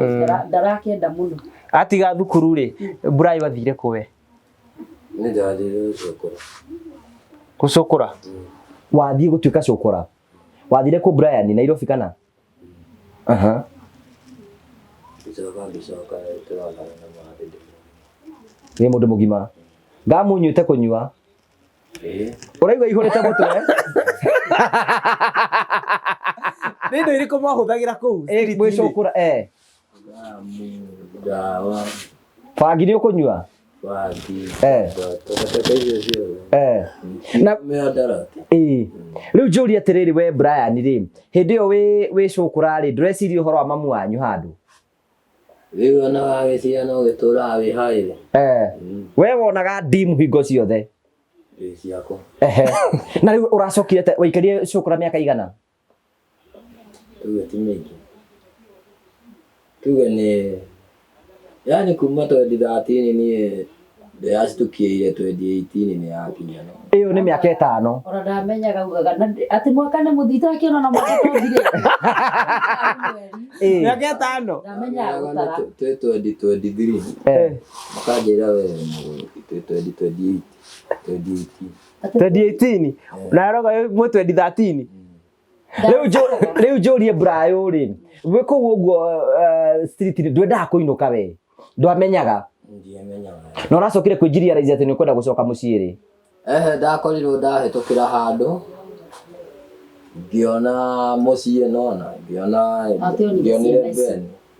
ndarakenda mũno. Atiga thukuru rĩ Burai wathire kũ we? Nĩ ndathire cukuru. Gũcukura? Wathiĩ gũtuĩka cukura? Wathire kũ Brian Nairobi kana? Nĩ mũndũ mũgima ngamunyuĩte kũnyua ũraigua ihũrĩte mũtwe? Nĩ indo irĩkũ mwahũthagĩra kũu gwĩcukura? Bangi nĩ ũkũnyua? Rĩu njũrie atĩrĩrĩ we Brian rĩ hĩndĩ ĩyo wĩ cukura rĩ ndũreciria ũhoro wa mamu wanyu handũ? Rĩu ona wagĩcia no gĩtũraga wĩ haĩrĩ. We wonaga ndimu hingo ciothe? Ciakwa. Na rĩu ũracokire waikarire cukura mĩaka igana? Tuge ti mĩingĩ. Tuge nĩ yani kuma 2013 niĩ ndĩracitukiire 2018 nĩ yakinya no. Ĩyo nĩ mĩaka 5. Ona ndamenyaga ugaga atĩ mwaka nĩ mũthita akĩona na mwaka tũthire. Mĩaka 5? Ndamenyaga gũtara. 2023. Makanjĩra we 2018 na roga mwe 2013. Rĩu njũrie Brian rĩ we kũu ũguo street ndwendaga kũinũka we ndwamenyaga? Ndiamenyaga. Na ũracokire kwĩnjiria raizi atĩ nĩ ũkwenda gũcoka mũciĩ rĩ? Ndakorirwo ndahĩtũkĩra handũ ngĩona mũciĩ nona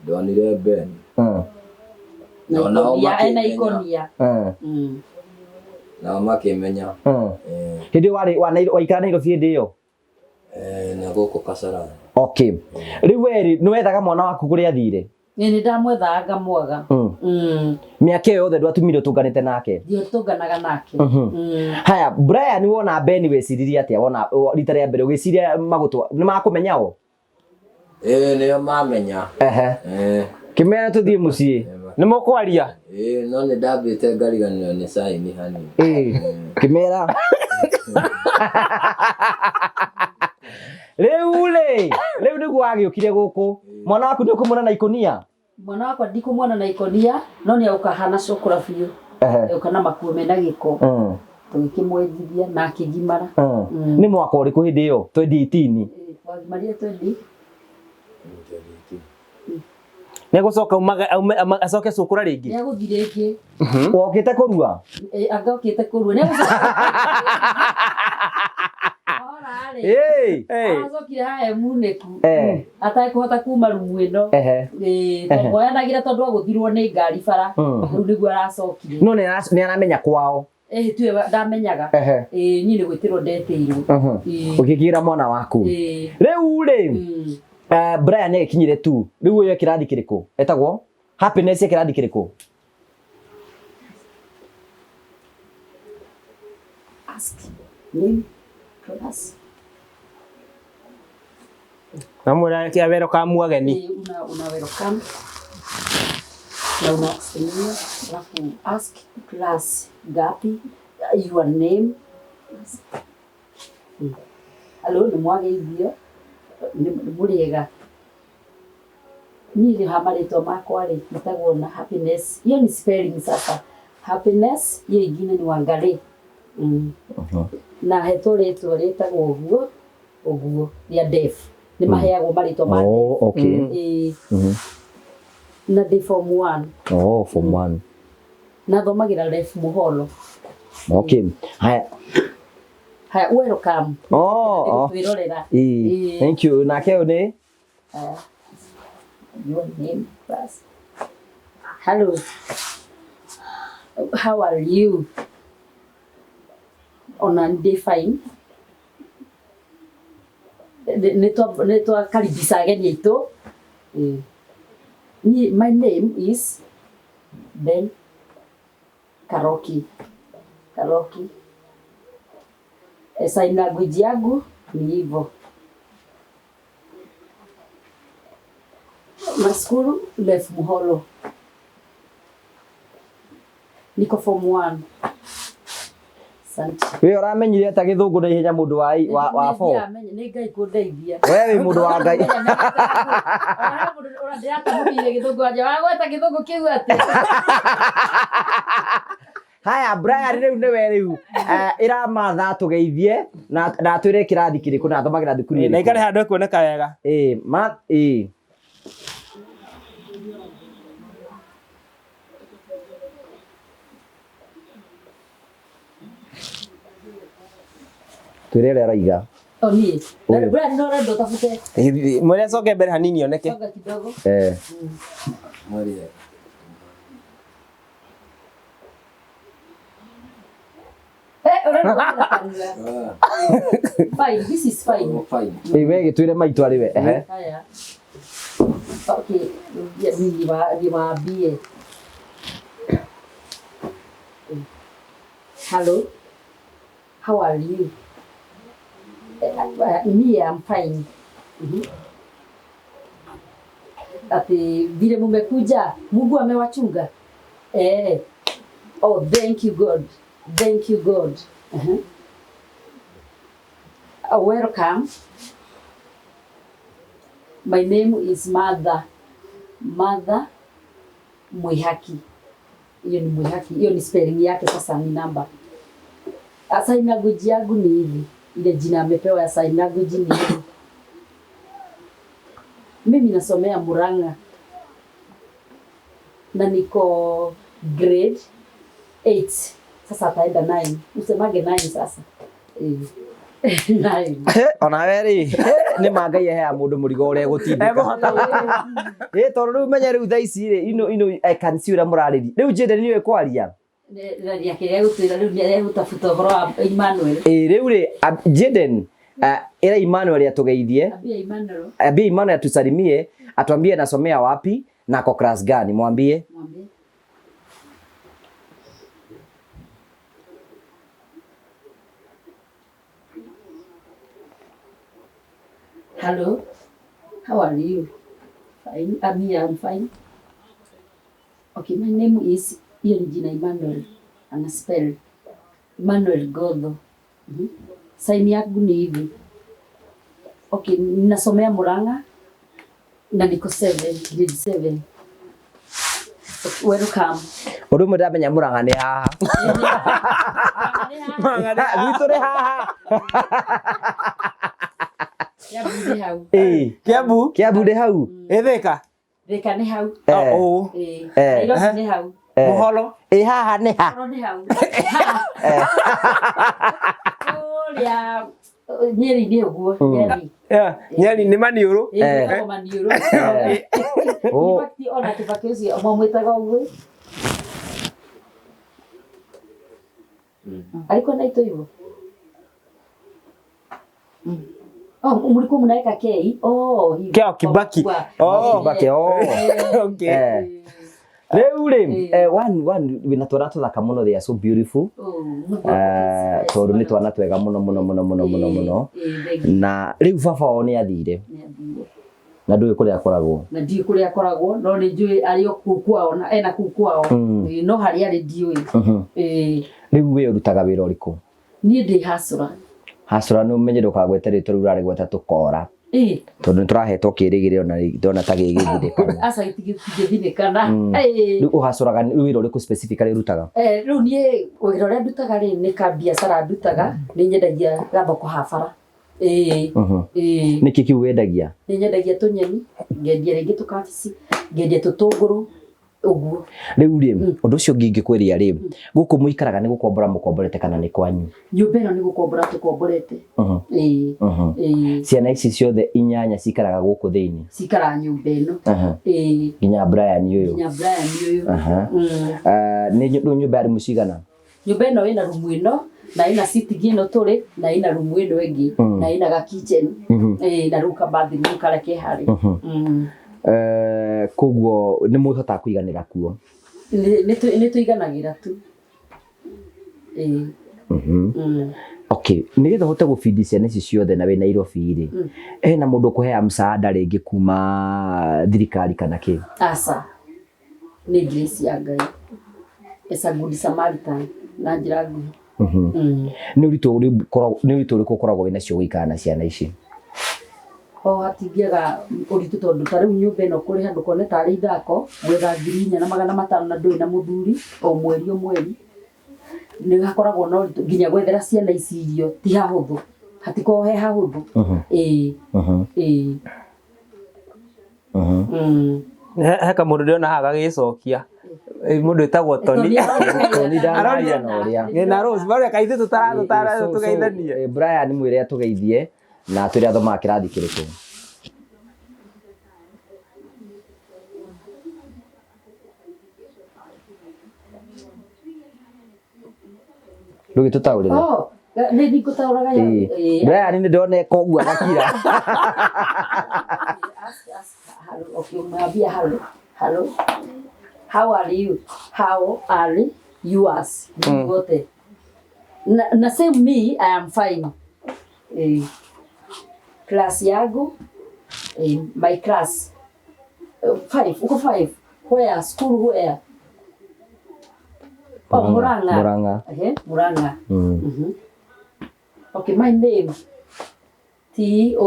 ndonire Ben na ikonia nao makĩmenya. Hĩndĩ waikara Nairobi hĩndĩ ĩyo? Na gũkũ Kasarani. Okay, rĩu we nĩ wethaga mwana waku kũrĩa athire? Nĩ ndamwethaga ngamwaga. Mĩaka ĩyo yothe ndwatumire ũtũnganĩte nake? Ndiotũnganaga nake. Haya Brian wona Ben weciririe atĩa wona rita rĩa mbere ũgĩciria magũtwa nĩ makũmenya o? Nĩo mamenya. Kĩmera tũthiĩ mũciĩ nĩ mũkwaria? No nĩ ndambĩte ngariganĩrwo nĩ caini hanini. Kĩmera rĩu nĩguo wagĩũkire gũkũ mwana waku nĩ ũkũmuona na ikonia? Mwana wakwa ndikũmuona na ikonia no nĩ aukahana cukura biũ euka na makuo mena gĩko tũgĩkĩmwethithia na akĩgimara. Nĩ mwaka ũrĩkũ hĩndĩ ĩyo 2018? Wagimaria 20 Nĩgũcoka acoke cukura rĩngĩ? Nĩagũthiĩ rĩngĩ. Wokĩte kũrua? Agokĩte kũrua acokire haha munĩku atakũhota kuma rumu ĩno tũmoyanagĩra tondũ agũthirwo nĩ ngari bara rĩu nĩguo aracokire. No nĩ aramenya kwao? Tiwe ndamenyaga niĩ nĩ gwĩtĩrwo ndetĩirwo ũgĩkĩra mwana waku. Rĩu rĩ Brian nĩagĩkinyire tu rĩu ũyũ kĩrathi kĩrĩkũ etagwo Happiness kĩrathi kĩrĩkũ? Na mwĩra kia welcome ageni. Una welcome. Na unasemia alafu ask class gapi your name. Alo nĩ mwageithio nĩ mũrĩega. Niĩ nĩ hamarĩtwo makwa rĩ metagwo na Happiness. Hiyo ni spelling sasa. Happiness hiyo ingine ni Wangari. Na hetwo rĩtwa rĩtagwo ũguo ya Def nĩ maheagwo marĩtwa ma okay. Na ndĩ form 1 form 1 na thomagira Def Muholo. Okay, haya welcome. Twirorera. Thank you. Na keo ni your name first. Hello, how are you? Day fine. Netwa karibisa ageni aitu. My name is Ben Karoki. Sign language yangu ni hivyo. Maskuru Def Muholo. Niko form 1. Asante. Wewe uramenyire ata githungu na ihenya mundu wa 4. Ni Ngai kundeithia. Wewe mundu wa Ngai. Urandira mubire githungu aja wagweta githungu kiu ati. Haya Brian riu ni we riu ira matha tugeithie na twire kirathi kiriku na thomagira thukuru na ikare handu kuoneka wega twire rero iga ni Brian no rendo tafute mwele soke mbere hanini oneke soga kidogo Maria. Fine, this is fine. Fine. Iwe gitwire maitu ari we Haya. Okay, ni waambie. Hello. How are you? Me, I'm fine. Ati vile mumekuja, Mungu amewachunga. Oh, thank you God. Thank you God. Welcome. My name is Mother Mwihaki. Hiyo ni Mwihaki. Hiyo ni spelling yake, sasa ni namba. Sign language yangu ni hivi. Ile jina amepewa ya sign language ni hivi. Mimi nasomea Murang'a. Na niko grade 8. Sasa ataenda 9. Usemage 9 sasa. 9. ona weri ni mangai he mundu murigo ure gutindika tondu riu menye riu thaici ri ino I can see ura murariri riu Jaden niwe kwaria Raria kiria gutira riu ni gutafuta horo wa Emmanuel. Riu ri Jaden ira Emmanuel atugeithie Abia Emmanuel atusalimie atuambie nasomea wapi na ako class gani mwambie. Hello, how are you? Fine. I'm fine. Okay, my name is Jina Emmanuel. Ana spell Emmanuel Godho. Sign yangu ni hivi. Okay, ninasomea Murang'a na niko 7, grade 7. Welcome. Undu mwe ndamenya Murang'a ni haha. Gwitũ ri haha. Kiambu ndi hau. Thika ni hau. Nairobi ni hau. Muholo haha ni ha. Muholo ni hau. Ya Nyeri ni uguo. Nyeri ni maniuru. Maniuru. Fakti ona kibakiozi mwamwitaga uguo. Alikuwa naitwa hivyo. Mlikuwa mnaweka K. Keo Kibaki. Kibaki. Okay. Riu ri wina twana tuthaka muno, they are so beautiful. Tondu ni twana twega muno na riu baba wao ni athire na ndui kuria akoragwo no ni njui ari okukwao na ena kukwao no hari ari ndiui. Riu we urutaga wira uriku? Ni ndi hasura no menye ndukagwete ritwa riu rari gweta tukora tondu turahetwo kirigire na ndona ta gigithirikana asa gitigithirikana riu uhacuraga wira uriku specifically rutaga riu nie wira uria ndutaga ri ni ka biacara ndutaga ni nyendagia gathoko habara niki kiu wendagia ni nyendagia tunyeni ngendia ringi tukabici ngendia tutunguru uguo riu ri undu ucio ngingikwiria ri guku muikaraga ni gukombora mukomborete kana ni kwanyu nyumba ino ni gukombora tukomborete ciana ici ciothe inyanya cikaraga guku thiini cikara nyumba ino nginya Brian uyu ni nyumba ya mucigana nyumba ino ina rumu ino na ina sitting ino turi na ina rumu ino ingi na ina ga kitchen na ruka bathroom kareke hari koguo ni muhota kuiganira kuo ni tuiganagira tu okay nigetha hote gufeed ciana ici ciothe na we Nairobi ri na mundu kuhea msaada ringi kuma thirikari kana ki asa ni grace ya Ngai esa good Samaritan na njira nguhi ni uritu uri koragwo wina cio guikara na ciana ici hatingiaga uritu tondu ta riu nyumba ino kuri handu kone tari ithako gwetha 4,500 na ndui na muthuri o mweri ni hakoragwo no uritu nginya gwethera ciana ici irio ti hahuthu hatiko he hahuthu heka mundu ndiona haga gicokia mundu etagwo Tony ndanaria na uria ni na Rose bari kaithe tutara tugeithanie Brian mwire atugeithie na turi athoma kirathi kiriku Rugi tutaurire ni ngutauraga Brian ni ndone kogu agakira okay mwambia hello how are you yours wote na same me I am fine class yangu my class 5 uko 5 where school where Murang'a Murang'a okay my name Tony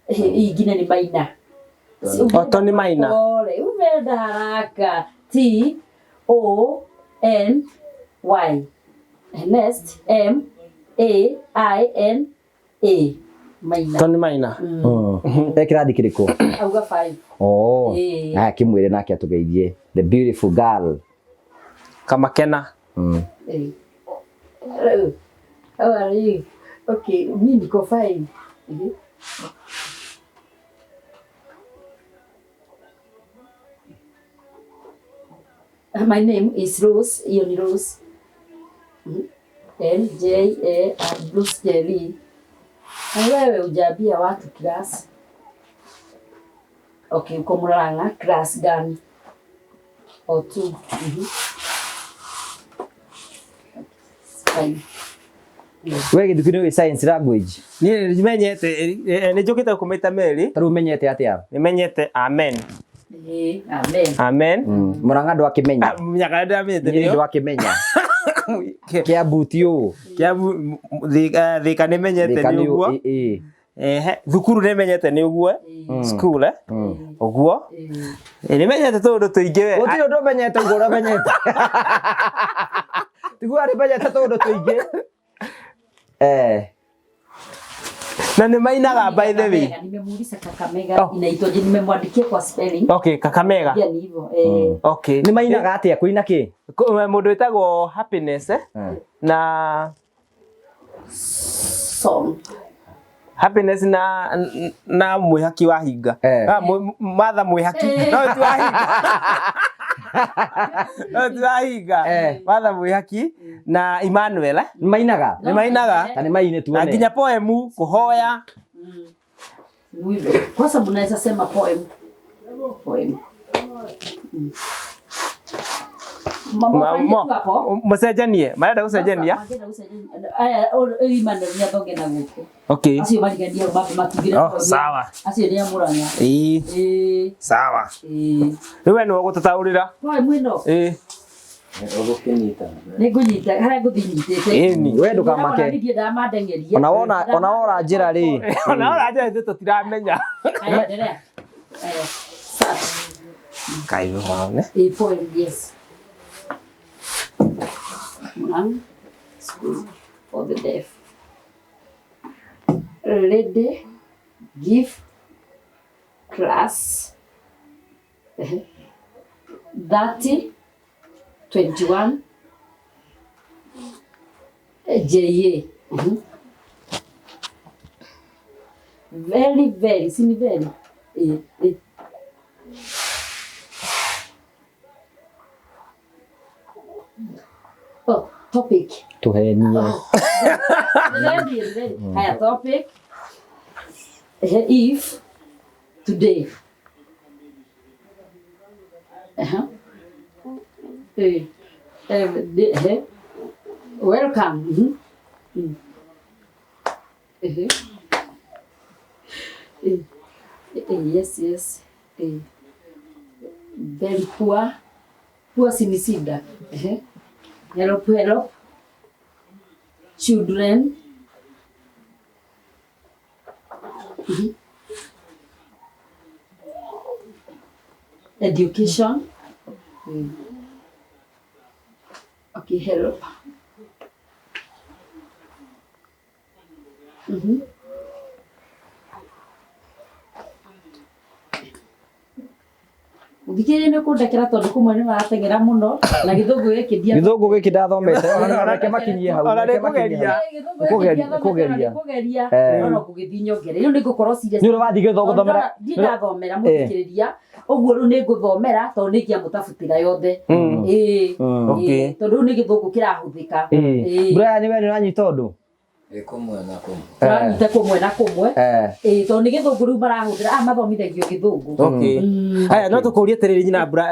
igine ni Maina Tony Maina ole umeda haraka Tony next Maina Maina Tony Maina kirathi kiriku auga 5 kimwire nake atugeithie the beautiful girl Kamakena hello how are you okay mimi niko fine my name is Rose Ioni Rose LJA Bruce Jelly wewe ujabia watu class okay uko Murang'a class gani O2 fine we githukini we science language ni nimenyete ni njukite kumita meri taru menyete atia nimenyete amen amen Murang'a ndo akimenya munyaga ndamenyete ni ndo akimenya kia butio kia thika nimenyete ni uguo thukuru nimenyete ni uguo school uguo nimenyete tundu tuingi we gutio ndo menyete ngora menyete tigu ari menyete tundu tuingi na ni mainaga by the way nimemuuliza Kakamega inaitwa je nimemwandikia kwa spelling okay Kakamega pia ni hivyo okay ni mainaga atia kuina ki mundu etagwo happiness na song happiness na mwihaki wa hinga matha mwihaki no ti wa hinga no ti wa hinga matha mwihaki na Emmanuel mainaga ni mainaga tani maine tuone nginya poemu kuhoya kwanza mnaweza sema poem mucenjanie marenda gucenjania Emmanuel ni athonge na guku okay acio marigandia matigire sawa acio ni Murang'a sawa riwe no gutataurira poem ino Ũgũkĩnyita. Nĩngũnyita harĩa ngũthinyitĩte. Ĩni. We ndukamake. Ndiĩ ndamandengeria. Ona njĩra rĩ. Ona ora njĩra ithuĩ tũtiramenya. Haya, endelea. Start. Kaimu waone. A poem, yes. One, school for the deaf. Lady, give, class, 30, 21, JA. Very, very, sini very. Oh, topic. Tuhenie. Haya, topic. If today. Welcome. Yes, yes. Very poor. Poor sinisida. Help, help. Children. Education. Okay, help. Thikĩrĩria nĩ kũndekera tondũ kũmwe nĩ marateng'era mũno na gĩthũngũ gĩkĩ ndia Gĩthũngũ gĩkĩ ndathomete ona reke makinyie hau. Ona nĩkũgeria. kũgeria no kũgĩthiĩ nyongere rĩu nĩ ngũkorwo serious Nĩ ũrathiĩ gũthomera. ndirathomera mũthikĩrĩria ũguo rĩu nĩ ngũthomera tondũ nĩ ingĩamũtabutĩra yothe Okay. tondũ rĩu nĩ gĩthũngũ kĩrahũthĩka Brian we nĩ ũranyita ũndũ? Kũmwe na kũmwe. tũranyita kũmwe na kũmwe tondũ nĩ gĩthũngũ rĩu marahũthĩra mathomithagio gĩthũngũ. Okay. Haya no tũkũrie atĩrĩrĩ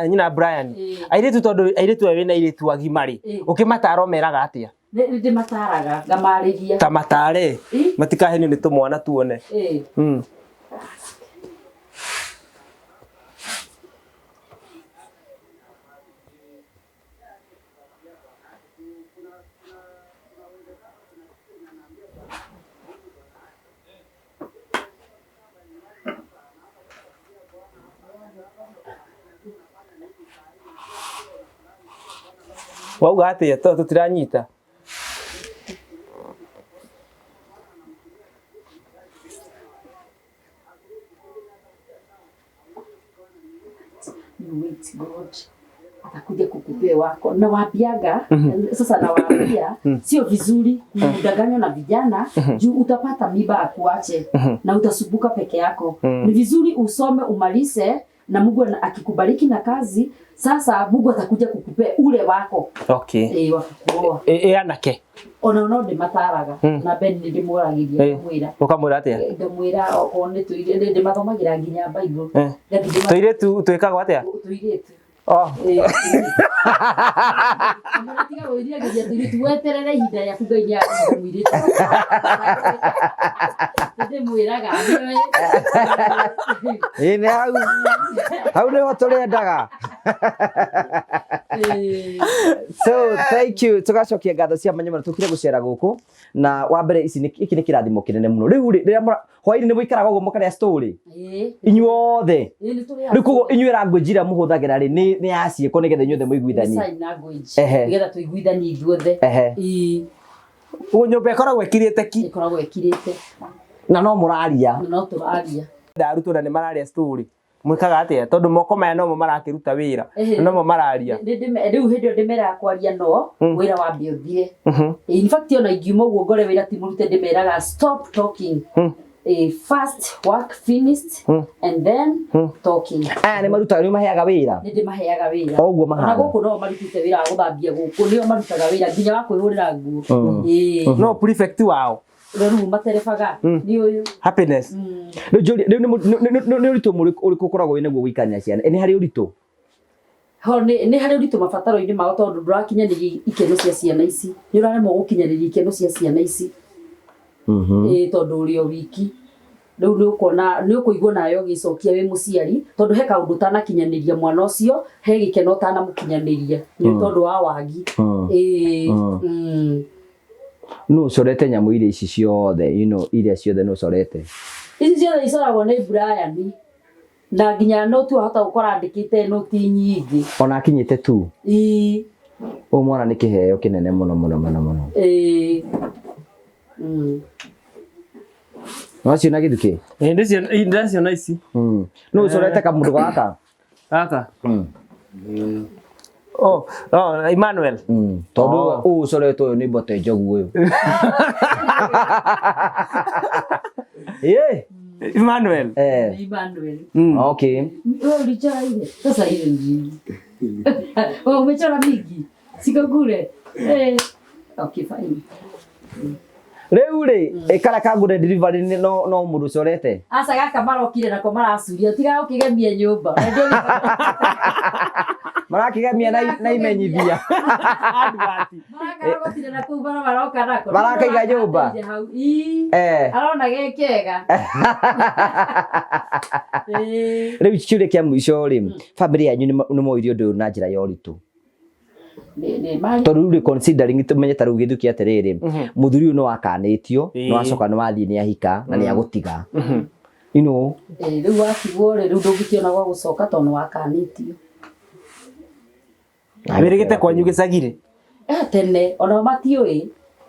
nyina Brian. Airĩtu tondũ airĩtu aya wĩna airĩtu agima rĩ. Ũkĩmatara ũmeraga atĩa? Nĩ ndĩmataraga ngamarĩria. Ta matare. Matikahenio nĩ tũmwana tuone. Wauga atĩa tondũ tũtiranyita? Wait, God atakuja kukupea wako na waambiaga sasa na waambia sio vizuri kudanganywa na vijana juu utapata mimba akuache na utasumbuka peke yako. Ni vizuri usome umalize na Mungu akikubariki na kazi sasa Mungu atakuja kukupea ule wako. Okay. Wakakuoa. Anake. Ona no ndimataraga na Ben ndimũragiria mwira. Ukamwĩra atĩa? Ndamwĩra one tuire ndimathomagira nginya Bible. Tuiretu twĩkagwo atĩa? Tuiretu. Tiga gwĩria nginya tuiretu weterere ihinda rĩaku Ngai nĩ akamwĩrĩte. Ndimwĩraga Nĩ hau nĩho tũrĩendaga. So thank you tugacokia ngatho cia manyamara tukire gucera guku na wa mbere iki nĩ kĩrathimo kinene mũno riu rĩrĩa hwaĩ-inĩ nĩ mũikaraga ũguo mũkarĩa story inyuothe rĩu koguo inyuĩ language ĩrĩa mũhũthagĩra rĩ nĩ ya ciĩko nĩgetha inyuothe mũiguithanie nĩgetha tũiguithanie ithuothe ũguo nyũmba ĩkoragwo ĩkirĩte ki ĩkoragwo ĩkirĩte na no mũraria na no tũraria arutwo na nĩ mararia story mwĩkaga atĩa tondũ moko maya nomo marakĩruta wĩra nomo mararia rĩu hĩndĩ ĩyo ndĩmeraga kwaria no wĩra wambe ũthire in fact ona ingiuma ũguo ngore wĩra ti mũrute ndĩmeraga stop talking first work finished and then talking. Nĩ marutaga nĩ maheaga wĩra. Nĩ ndĩmaheaga wĩra. O ũguo mahana. Na gũkũ no marutĩte wĩra wa gũthambia gũkũ nĩo marutaga wĩra nginya wa kwĩhũrĩra nguo. No prefect wao. Rĩu materebaga nĩ ũyũ. Happiness. Rĩu nĩ ũritũ ũrĩkũ ũkoragwo wĩ naguo gũikania ciana? Nĩ harĩ ũritũ? Nĩ harĩ ũritũ mabataro-inĩ mao tondũ ndũrakinyanĩria ikeno cia ciana ici. Nĩ ũraremwo gũkinyanĩria ikeno cia ciana ici. Tondũ ũrĩ o wiki riu nĩ ũkũigua nayo gĩcokia wĩ mũciari tondũ he kaũndũ ũtanakinyanĩria mwana ũcio he gĩkeno ũtanamũkinyanĩria nĩ tondũ wa wagi no ũcorete nyamũ iria ici ciothe iria ciothe no ũcorete ici ciothe icoragwo nĩ Brian na nginya noti wahota gũkora andĩkĩte noti nyingĩ ona akinyĩte tu o mwana nĩ kĩheo kĩnene mũno no ciona gĩthukĩ ndaciona ici no ũcorete kamũndũ gaka Emmanuel tondũ ũcoretwo ũyũ nĩ Mbote Njogu ũyũ Emmanuel okay ulichora sasa ile nini umechora mingi sikagure okay fine rĩu rĩ kara kagure delivery no mũndũ ũcorete asa gaka marokire nako maracuria tiga ũkĩgemia nyũmba marakĩgemia na imenyithia marakagotire na kũu maroka nako marakaiga nyũmba arona gekega rĩu ciũria kĩa mũico rĩ family yanyu nĩ moirio ũndũ na njĩra ya ũritũ tondũ rĩ considering tumenye ta rĩu gĩthuki atĩrĩrĩ mũthuri ũyũ no akanĩtio no acoka no athiĩ nĩ ahika na nĩ agũtiga rĩu watigwo rĩu ndũngĩkĩona gwa gũcoka tondũ wakanĩtio wĩrĩgĩte kwanyu gĩcagirĩ tene ona matirĩ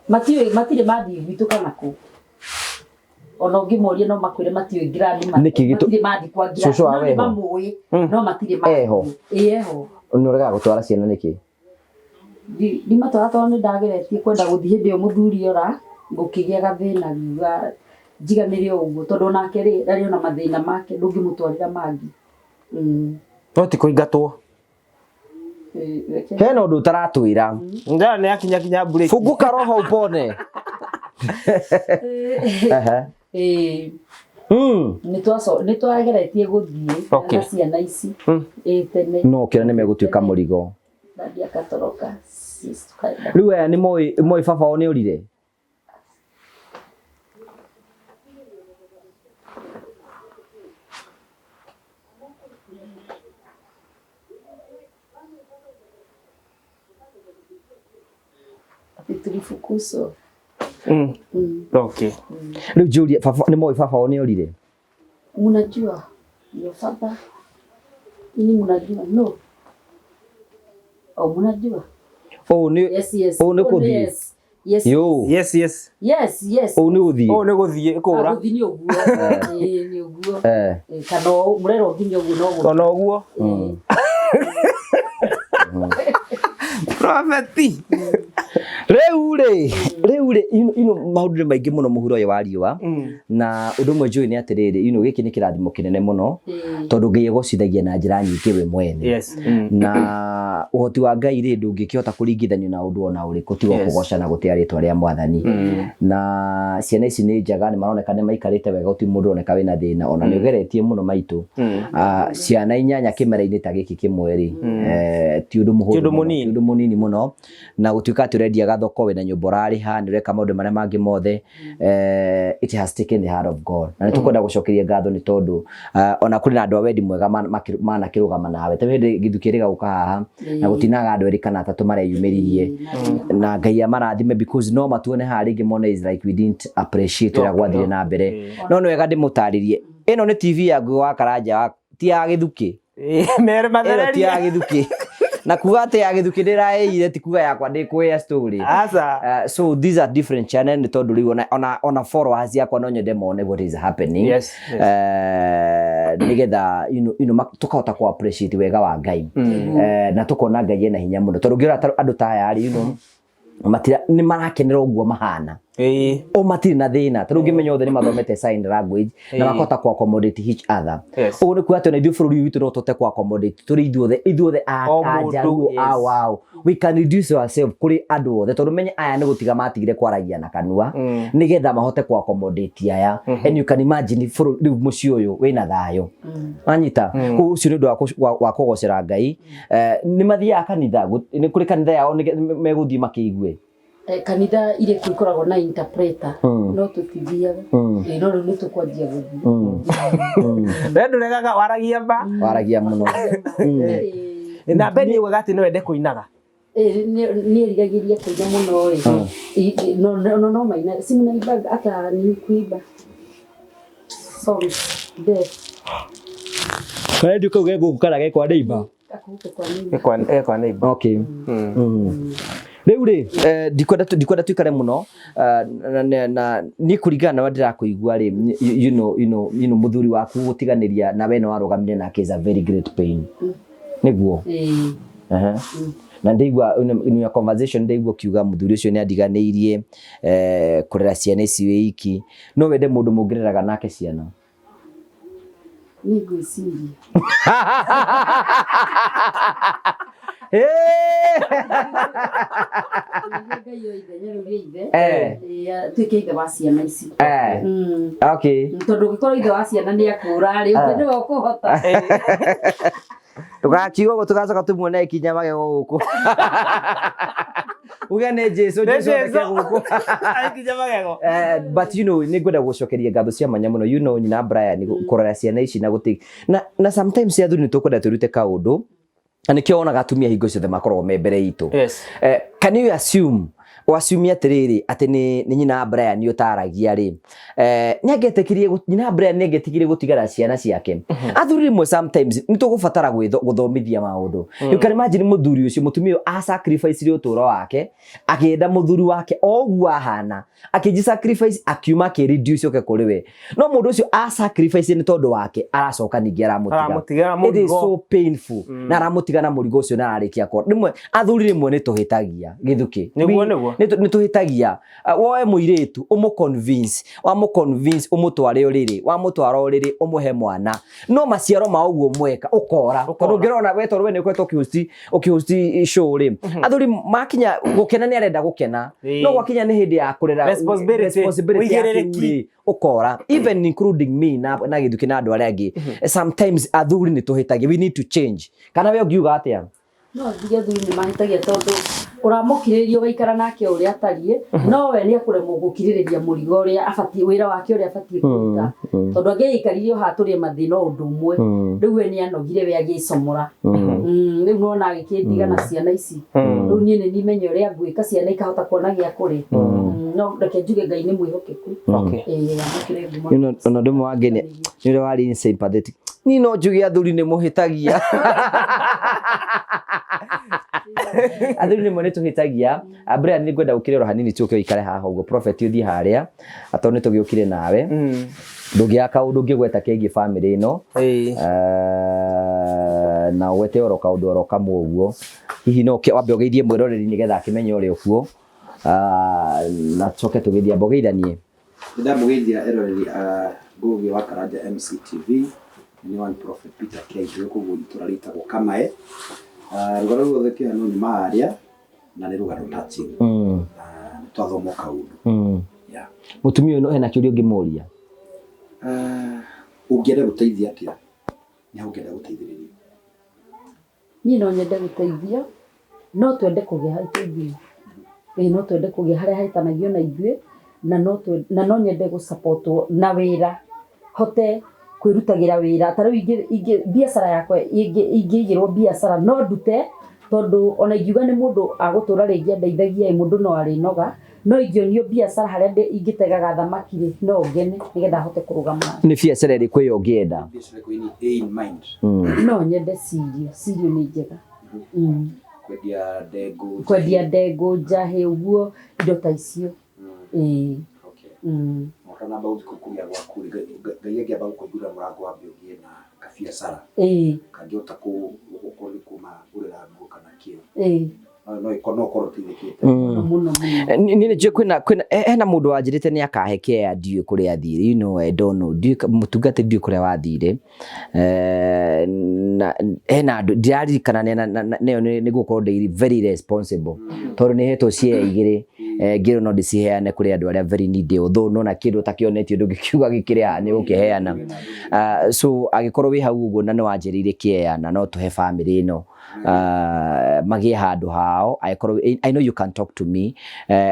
mathiĩ gwitũ kana kũ ona ũngĩmoria no makwĩre matiũĩ ngirandi matirĩ mathi kwa ngirandi no nĩ mamũĩ no matirĩ mathi eho nĩ ũregaga gũtwara ciana nĩkĩ ndimatwara tondũ nĩ ndageretie kwenda gũthiĩ hĩndĩ ĩyo mũthuri ora gũkĩgĩa gathĩna ngiuga njiganĩre ũguo tondũ nake rĩ ndarĩ ona mathĩna make ndũngĩmũtwarĩra mangĩ no ti kũingatwo hena ũndũ ũtaratwĩra nda nĩ akinya break funguka roho upone nĩ twageretie gũthiĩ na ciana ici tene no kĩra nĩ megũtuĩka mũrigo ndathiĩ akatoroka rĩu aya nĩ moĩ baba wao nĩ ũrire tulifukuzwa okay rĩu njũria nĩ moĩ baba wao nĩ ũrire mnajua your father ni mnajua no mnajua yes nĩ gũthiĩ yes nĩ gũthiĩ nĩ gũthiĩ kũra gũthiĩ nĩ ũguo nĩ ũguo kana mũrero nginya ũguo no ona ũguo prophet rĩu rĩ maũndũ nĩ maingĩ mũno mũhuro ũyũ wa riũa na ũndũ ũmwe njũĩ nĩ atĩrĩrĩ gĩkĩ nĩ kĩrathimo kĩnene mũno tondũ Ngai egũcithagia na njĩra nyingĩ we mwene na ũhoti wa Ngai rĩ ndũngĩkĩhota kũringithanio na ũndũ ona ũrĩkũ tiga kũgoca na gũtĩa rĩtwa rĩa Mwathani na ciana ici nĩ njega nĩ maroneka nĩ maikarĩte wega gũtirĩ mũndũ ũroneka wĩna thĩna ona nĩ ũgeretie mũno maitũ ciana 8 kĩmera-inĩ ta gĩkĩ kĩmwe rĩ ti ũndũ mũnini mũno na gũtuĩka atĩ ũrendia gathoko wĩna nyũmba ũrarĩha nĩ ũreka maũndũ marĩa mangĩ mothe it has taken the heart of God na nĩ tũkwenda gũcokeria ngatho nĩ tondũ ona kũrĩ na andũ a wendi mwega manakĩrũgama nawe ta hĩndĩ gĩthukĩ gĩgauka haha na gũtinaga andũ erĩ kana atatũ mareyumĩririe na Ngai amarathime because no matuone haha rĩngĩ mone is like we didn't appreciate ũrĩa gwathire na mbere no nĩ wega ndĩmũtarĩrie ĩno nĩ TV ya Ngũgĩ wa Karanja ti ya gĩthukĩ ĩno ti ya gĩthukĩ na kuga atĩ ya gĩthukĩ ndĩraĩire ti kuga yakwa ndĩkwĩya story so these are different channel nĩ tondũ rĩu ona followers yakwa no nyende mone what is happening nĩgetha tũkahota kũ appreciate wega wa Ngai na tũkona Ngai ena hinya mũno tondũ ngĩrora andũ ta aya nĩ marakenera ũguo mahana o matirĩ na thĩna tondũ ũngĩmenya othe nĩ mathomete sign language na makahota kũ accommodate each other ũguo nĩ kuga atĩ ona ithuĩ bũrũri witũ no tũhote kũ accommodate tũrĩ ithuothe ajaruo wow we can reduce ourselves kũrĩ andũ othe tondũ menye aya nĩ gũtiga matigire kwaragia na kanua nĩgetha mahote kũ accommodate aya and you can imagine rĩu mũciĩ ũyũ wĩna thayũ anyita ũcio nĩ ũndũ wa kũgocera Ngai nĩ mathiaga kanitha nĩ kũrĩ kanitha yao megũthiĩ makĩigue kanitha ile kuikoragwo na interpreter no tutithiaga no riu ni tukwanjia guthii ndu regaga waragia mba waragia muno na beni we gati no wende kuinaga ni erigagiria kuiga muno no maina simu na iba ata ni kuiba sorry de kana ndio kauge gukaraga kwa neighbor kwa neighbor okay riu ri ndikwenda tuikare muno na ni kuringana na ndira kuigua ri you know muthuri waku gutiganiria na we no warugamire nake is a very great pain niguo na ndeigua in your conversation ndeigua kiuga muthuri ucio ni andiganeirie kurera ciana ici wiki no wende mundu mungireraga nake ciana ni gwiciria tuike ithe wa ciana ici okay tondu gikorwo ithe wa ciana ni akura ri uke niwe ukuhota tugakiuga go tugacoka tumuone ikinya magego guku ugane Jesu guku ikinya magego but you know ni ngwenda gucokeria ngatho cia manya muno you know nyina Brian kurora ciana ici na guti na sometimes athuri ni tukwenda turute kaundu na nikio ona gatumia hingo ciothe makorwo me mbere itu can you assume atiriri ati ni nyina Brian utaragia ri nĩangetekirie nyina Brian nĩangetigire gutigara ciana ciake athuri rimwe sometimes nitugubatara guthomithia maundu you can imagine muthuri ucio mutumia a sacrifice uturo wake akienda muthuri wake ogu ahana akiji sacrifice akiuma ke reduce oke kuri we no mundu ucio a sacrifice ni tondu wake aracoka ningi aramutiga it is so painful na aramutigana murigo ucio na arikia ko rimwe athuri rimwe nituhitagia githuki niguo nituhitagia woe muiretu convince umutware uriri wa mutwara uriri umuhe mwana no maciaro ma uguo mweka ukora tondu ngirona we tondu we ni kwetwo ukihosti show ri athuri makinya gukena ni arenda gukena no gwakinya ni hindi ya kurera responsibility ukora even including me na githuki na andu aria angi sometimes athuri nituhitagia we need to change kana we ungiuga atia no ndige athuri ni mahitagia tondu uramukiririo gaikara nake uria atarie no we ni akuremwo gukiririria murigo uria abati wira wake uria abati kuruta tondu angeikaririo haturie mathina undu umwe riu we ni anogire we agicomora riu nona agikindiga na ciana ici riu nie ni nimenye uria ngwika ciana ikahota kuona gia kuri no reke njuge Ngai ni mwihokeku no ndumo wangene ni uri wari sympathetic ni no njuge athuri ni muhitagia athuri ni mone tuhitagia Brian ni ngwenda ukire ro hanini tuke ikare haha ugo prophet uthi haria atone tugiukire nawe ndugia kaundu ngigweta kegi family ino na wete oro kaundu oro kamwe uguo hihi no wambe ugeithie mwiroreri nigetha akimenya uri ukuo na tuke tugithia bogeithanie ndamugeithia eroreri ngugi wa Karanja MCTV ni one prophet Peter Keithio kuguo iturarita gukamae rugaro ruothe kihano ni maaria na ni rugaro touching twathoma kaundu mutumia no hena kiurio ngimuria ungienda guteithia atia ni ungienda guteithiriria ni no nyende guteithia no twende kugia haitithia no twende kugia haria haitanagio na ithuĩ na no nyende gusupport na wira hote kwirutagira wira tariu ingi biashara yakwa ingigirwo biashara no ndute tondu ona ingiuga ni mundu agutura ringi ndeithagia mundu no ari noga no ingionio biashara haria ingitegaga thamaki ri no ngene nigetha hote kurugama ni biashara iri kwi ungienda no nyende sirio ni njega kwendia ndengũ njahi uguo indo ta icio kana bauti kukuria gwaku Ngai angiamba gukugura murango wa biogie na kabiashara kangiota kuma urera nguo kana kio no ikono korotithikite ni je kwina hena mundu wanjirite ni akaheke adiu kuri athire you know I don't know mutungate diu kuri wathire na hena diari kana neo ni gukorwo ndi very responsible tondu ni heto cie igire ngiro no ndiciheane kuri andu aria very needy although no na kindu takionetio ndungikiuga gikiria ni ukiheana so agikorwo wi hau uguo na ni wanjirire kieana no tuhe family ino magie handu hao I know you can talk to me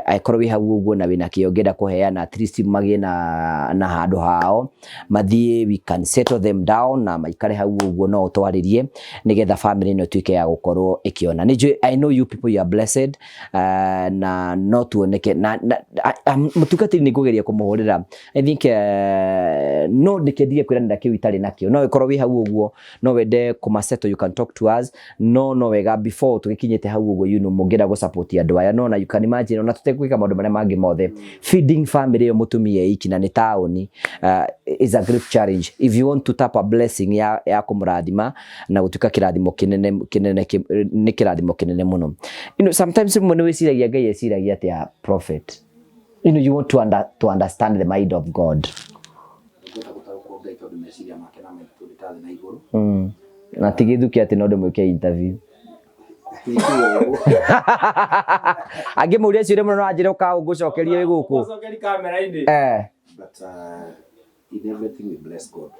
aikorwo wi hau uguo na wina kio ngenda kuheana at least magie na handu hao mathie we can settle them down na maikare hau uguo no twaririe nigetha family no tuike ya gukorwo ikiona I know you people, you are blessed na no tuoneke na mutukatiri ni kugeria kumuhurira I think no ndikendirie kwirana kiu itari nakio no ikorwo wi hau uguo no wende kumaseto you can talk to us no wega before tugikinyete hau uguo mungera go support andu aya no na you can imagine ona tutekwika maundu maria mangi mothe feeding family yo mutumia iki na ni taoni is a great challenge if you want to tap a blessing ya kumurathima na gutuka kirathimo kinene ni kirathimo kinene muno sometimes mwana wiciragia Ngai eciragia atia prophet you want to understand the mind of God na tigithuki ati no ndimwike interview age muria cire muno anjira ka ugucokerie wi guku Ugucokerie kamera-ini but in everything we bless God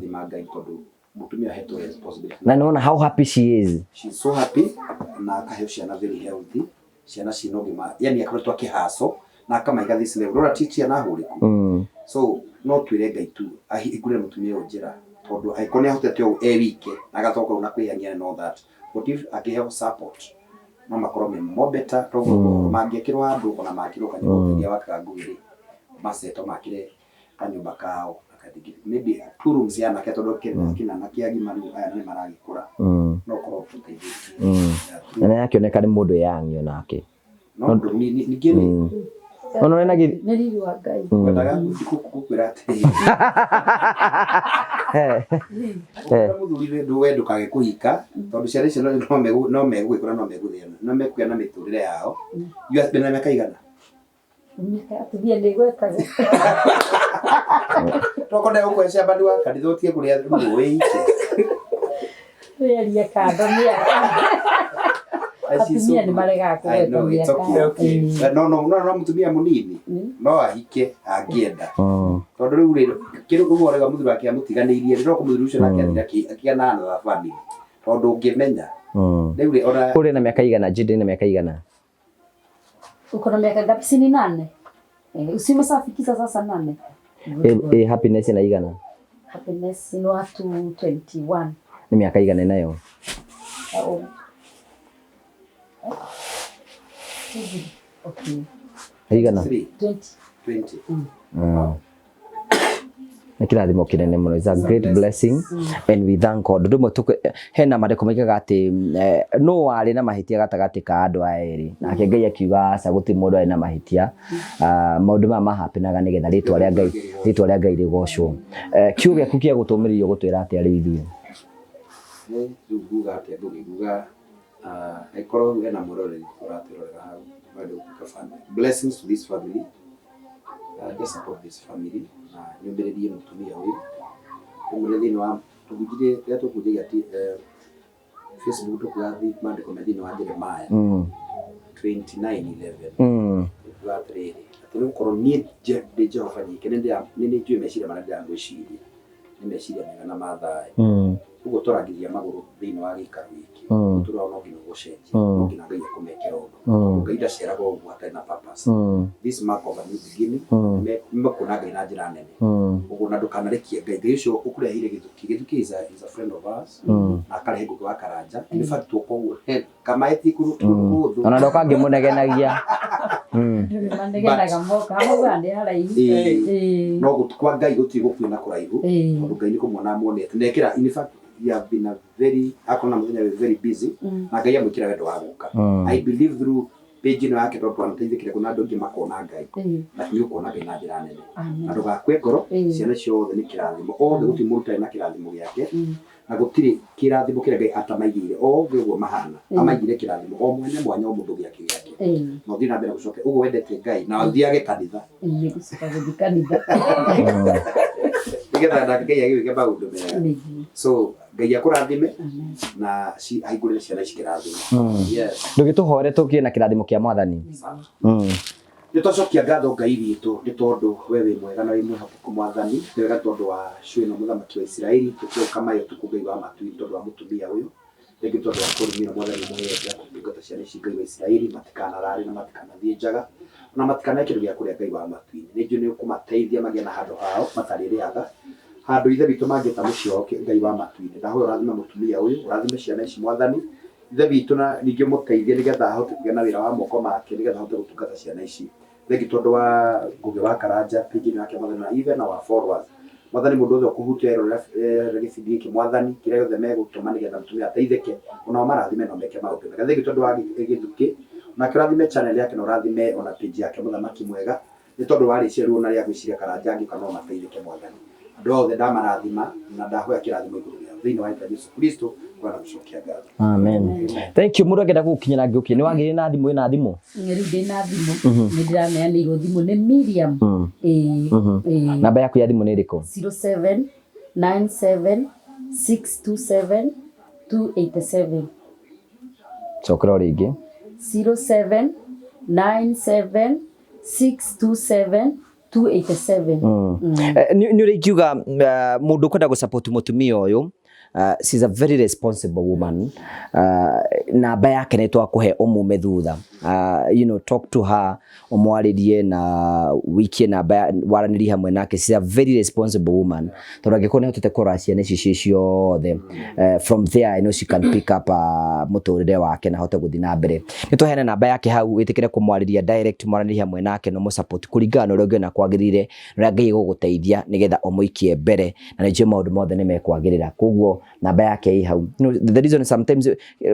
thima Ngai tondu mutumia hetwo responsibility na naona how happy she is. She's so happy na akaheo ciana very healthy ciana cino gima yani akoretwo akihaso na akamaiga this level rora titia na huriku so no twire Ngai tu ikure mutumia njira tondu aikone hotete o wike na gatoka una kwihangia no that what if akiheo support no makorwo me more better togo mangekirwa andu ona makirwo kanyo wakagugiri maseto makire kanyumba kao maybe two rooms yana ketodo kina na kiagima aya ni maragikura no korwo tuteithie na yakioneka ni mundu yangio nake no ni ngiri ono na gidi Nĩ riri wa Ngai. kwetaga kukwira ati muthuri ndu wendu kage kuhika tondu ciana icio no megwikura no meguthiana no mekuya na miturire yao you have been na mekaigana Atubia nĩ gwekaga. tokonde ukwesha bandu wa kanitha utie kuria ruwi Wĩaria kando nĩ atumia nĩ maregaga kũgweta mĩaka. no mutumia munini no ahike angienda tondu riu ri kiru urega muthuri wake amutiganiirie ndo kumuthuri ucio nake athira akiana na family tondu ungimenya riu ri ona uri na miaka igana jide na miaka igana Uko na miaka ngapi? Si ni 8. Usimeshafikisha sasa 8. Happiness na igana Happiness ni watu 21. ni miaka igana nayo Okay. igana 20 na kirathimo kinene muno is a great blessing and we thank God ndumo hena mareko maigaga ati no wari na mahitia gatagati ka andu aeri nake Ngai akiuga aca guti mundu ari na mahitia maundu ma mahapinaga nigetha ritwa ria Ngai rigocwo kiugo giaku kia gutumiririo gutwira ati ari ithue ni ruguga ati ngugiga aikorwo wena murore uratirorera hau bado kafanya blessings to this family just support this family na nyumbirerie mutumia uyu umurethini wa tugujire ria tukujia ati Facebook tukugathi mandiko medini wa Jeremiah 29:11 tugatriri ati nukorwo nie Jehova nyike nindi njue meciria maria ndangwiciria ni meciria mega na mathayo ugo toragiria maguru thini wa gikaru iki turona ngino gucenjia ngina Ngai akumekera undu Ngai ndaceraga uguo atari na purpose this mark of a new beginning mekuna Ngai na njira nene ugo na ndukanarekie Ngai ucio ukurehire githuki is a friend of us na akarehe ngugi wa karanja in fact tukoguo kama etikuru tuthu ona ndoka ngimunegenagia Manegenaga moka hamugande haraihu no gutukwa Ngai gutigukwina kuraihu tondu Ngai ni kumwona muonete nekira in fact you have been a very akona muthenya very busy na Ngai amwikira wendo wa guka I believe through page ino yake tondu anateithikire kuna andu ngi makona Ngai na ni ukona Ngai na njira nene na ndugakwe ngoro ciana ciothe ni kirathimo othe guti murutai na kirathimo giake na gutiri kirathimo kira Ngai atamaigire othe uguo mahana amaigire kirathimo o mwene mwanya o mundu giake no thina mbere gucoke uguo wendete Ngai na uthiage kanitha kanitha nigetha na Ngai agiwike maundu mega so Ngai akurathime na aigurire ciana cikirathimo yes ndugituhore tukie na kirathimo kia mwathani nitocokia ngatho Ngai witu ni tondu we wi mwega na wi mwihokeku mwathani wega tondu wa cwino muthamaki wa Israeli tukioka mayo tukugai wa matui tondu wa mutumia uyu rĩngĩ tondũ wa kũrũmĩrĩra Mwathani mwega kũtungata ciana ici Ngai wa Isiraeli matikanarare na matikanathiĩ njaga na matikaneke kĩndũ gĩa kũrĩa Ngai wa matu-inĩ. Nĩ njũĩ nĩ ũkũmateithia magĩe na handũ hao matarĩrĩaga, handũ ithe witũ mangĩta mũciĩ wao Ngai wa matu-inĩ. Ndahoya ũrathime mũtumia ũyũ, ũrathime ciana ici Mwathani, ithe witũ na ningĩ mũteithie nĩgetha ahote kũgĩa na wĩra wa moko make nĩgetha ahote gũtungata ciana ici. Thengi tondũ wa Ngugi wa Karanja page-inĩ yake Mwathani na even our followers. Mwathani mũndũ ũcio kũhutia gĩbindi gĩkĩ Mwathani kĩrĩa gĩothe megũtũma nĩgetha mũtumia ateithĩke, onao marathime na meke maũndũ mega. Thengi tondũ wa Gĩthuki na kĩrathime channel yake na ũrathime ona page yake Mũthamaki Mwega, nĩ tondũ warĩcia ruo na rĩa gwĩciria Karanja angĩka no mateithĩke Mwathani. Andũ othe ndamarathima na ndahoya kĩrathimo igũrũ rĩao thĩinĩ wa Yesu Kristo Bwana gũcokia ngatho. Amen. Thank you. Mũndũ angĩenda gũkinyĩra Ngĩũki nĩ wagĩrĩire na thimũ ĩna thimũ? Rĩu ndĩna thimũ nĩ ndĩraneanĩirwo thimũ nĩ Miriam. Namba yaku ya thimũ nĩ ĩrĩkũ? 0797627287. Cokera o rĩngĩ. 0797627287. Nĩ ũrĩ kiuga mũndũ ũkwenda gũ-support mũtumia ũyũ, she's a very responsible woman. Namba yake nĩ twakũhe ũmume thutha. You know, talk to her, ũmwarĩrie na wikie namba waranĩrie hamwe nake. She's a very responsible woman. Tondũ angĩkorwo nĩ hotete kũrora ciana ici ciothe, from there I know she can pick up mũtũrĩre wake na hote gũthiĩ na mbere. Nĩ tũheane namba yake hau, wĩtĩkĩre kũmwarĩria direct, mwaranĩrie hamwe nake na mũsupport kũringana na ũrĩa ũngĩona kwagĩrĩire na ũrĩa Ngai gũgũteithia nĩgetha ũmũikie mbere na nĩnjũĩ maũndũ mothe nĩ mekwagĩrĩra. Koguo namba yake ĩ hau. The reason sometimes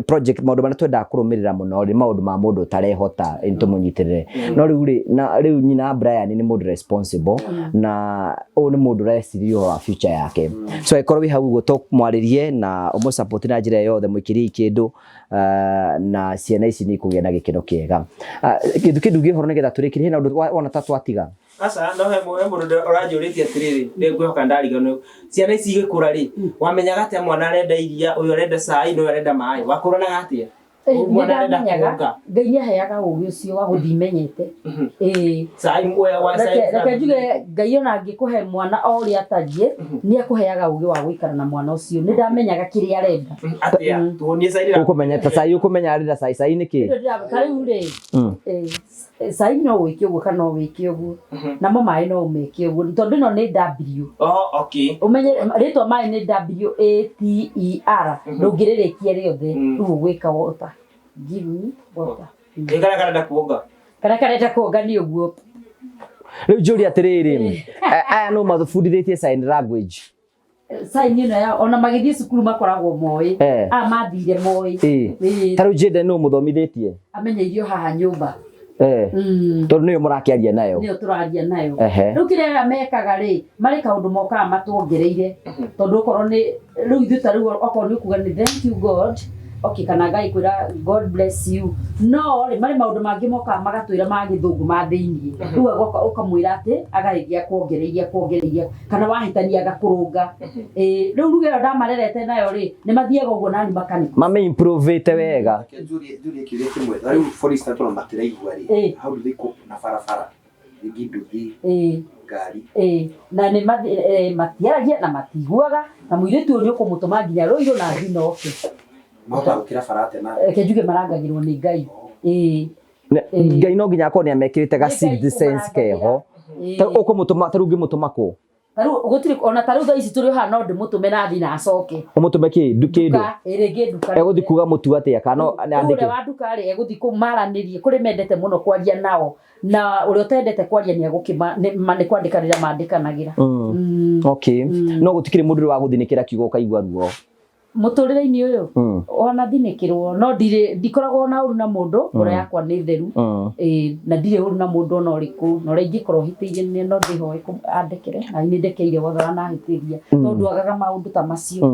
project maũndũ marĩa twendaga kũrũmĩrĩra mũno rĩ maũndũ ma mũndũ ũtarehota tũmũnyitĩrĩre. No rĩu nyina Brian nĩ mũndũ responsible na ũyũ nĩ mũndũ ũreciria ũhoro wa future yake. So ĩkorwo wĩ hau ũguo mwarĩrie na ũmũsupport na njĩra yothe, mũikĩrie kĩndũ na ciana ici nĩ ikũgĩa na gĩkeno kĩega. Gĩthuki nduge ũhoro nĩgetha tũrĩkĩrie. Hena ũndũ wona ta twatiga? Asa no he mũndũ ũranjũrĩtie atĩrĩrĩ, ngwĩhoka ndarigano ciana ici igĩkũra rĩ, wamenyaga atĩa mwana arenda iria, ũyũ arenda cai, ũyũ arenda maĩ, wakũranaga atĩa? Mwana arenda kuonga. Ngai nĩaheaga ũgĩ ũcio wa gũthimenyete. Cai wa cai. Reke njuge Ngai ona angĩkũhe mwana o ũrĩa atariĩ nĩakũheaga ũgĩ wa gũikara na mwana ũcio. Nĩ ndamenyaga kĩrĩa arenda. Atĩa? Tuonie cai rĩra. Ũkũmenya ta cai, ũkũmenya arenda cai nĩ kĩ? Rĩu rĩ cai no wĩke ũguo kana wĩke ũguo, namo maĩ no ũmeke ũguo tondũ ĩno nĩ W. Okay. Ũmenye rĩtwa maĩ nĩ WATER. Ndũngĩrĩrĩkia rĩothe rĩu ũgwĩka water. Give me water. Kana karenda kuonga. Kana karenda kuonga nĩ ũguo. Rĩu njũria atĩrĩrĩ, aya no mathubundithĩtie sign language. Sign ĩno ya ona magĩthiĩ cukuru makoragwo moĩ. Mathire moĩ. Ta rĩu Jade no mũthomithĩtie? Amenyeirio haha nyũmba. Tondũ nĩyo mũrakĩaria nayo. Nĩyo tũraria nayo. Rĩu kĩrĩa mekaga rĩ, marĩ kaũndũ mokaga matuongereire. Tondũ okorwo nĩ rĩu ithuĩ ta rĩu okorwo nĩ kuga nĩ thank you God, okay, kana Ngai kwĩra God bless you. No rĩ marĩ maũndũ mangĩ mokaga magatwĩra ma gĩthũngũ ma thĩiniĩ. Rĩu agoka ũkamwĩra atĩ agarĩria kuongereria kana wahĩtania agakũrũnga. Rĩu ruga ĩyo ndamarerete nayo rĩ nĩ mathiaga ũguo nani makanĩka. Mame improvete wega. Njũrie kĩũria kĩmwe. Rĩu for instance tũna matiraigua rĩ. How do they cope na barabara? Rĩngĩ nduthi. Ngari. Na nĩ matiaragia na matiguaga na mũirĩtu ũyũ nĩ ũkũmũtũma nginya rũirũ na thinoke. Mahota gũkĩra barate na. Reke njuge marangagĩrwo nĩ Ngai. Ngai no nginya akorwo nĩamekĩrĩte ga seed sense keho. Ũkũmũtũma ta rĩu ũngĩmũtũma kũ? Ta rĩu gũtirĩ ona ta rĩu thaa ici tũrĩ haha no ndĩmũtũme na thiĩ na acoke. Ũmũtũme kĩndũ? Rĩngĩ nduka. Egũthiĩ kuga mũtu atĩa kana andĩke? Ũrĩa wa nduka rĩ egũthiĩ kũmaranĩrie kũrĩ mendete mũno kwaria nao na ũrĩa ũtendete kwaria nĩ kwandĩkanĩra mandĩkanagĩra. Okay. No gũtikĩrĩ mũndũ ũrĩa wa gũthinĩkĩra kiugo ũkaigua ruo? Mũtũrĩre-inĩ ũyũ ona thinĩkĩrwo no ndikoragwo na ũru na mũndũ, ngoro yakwa nĩ theru na ndirĩ ũru na mũndũ ona ũrĩkũ, na ũrĩa ingĩkorwo hĩtĩirie no ndĩhoe andekere na nĩ ndekeire wothe wanahĩtĩria tondũ agaga maũndũ ta macio.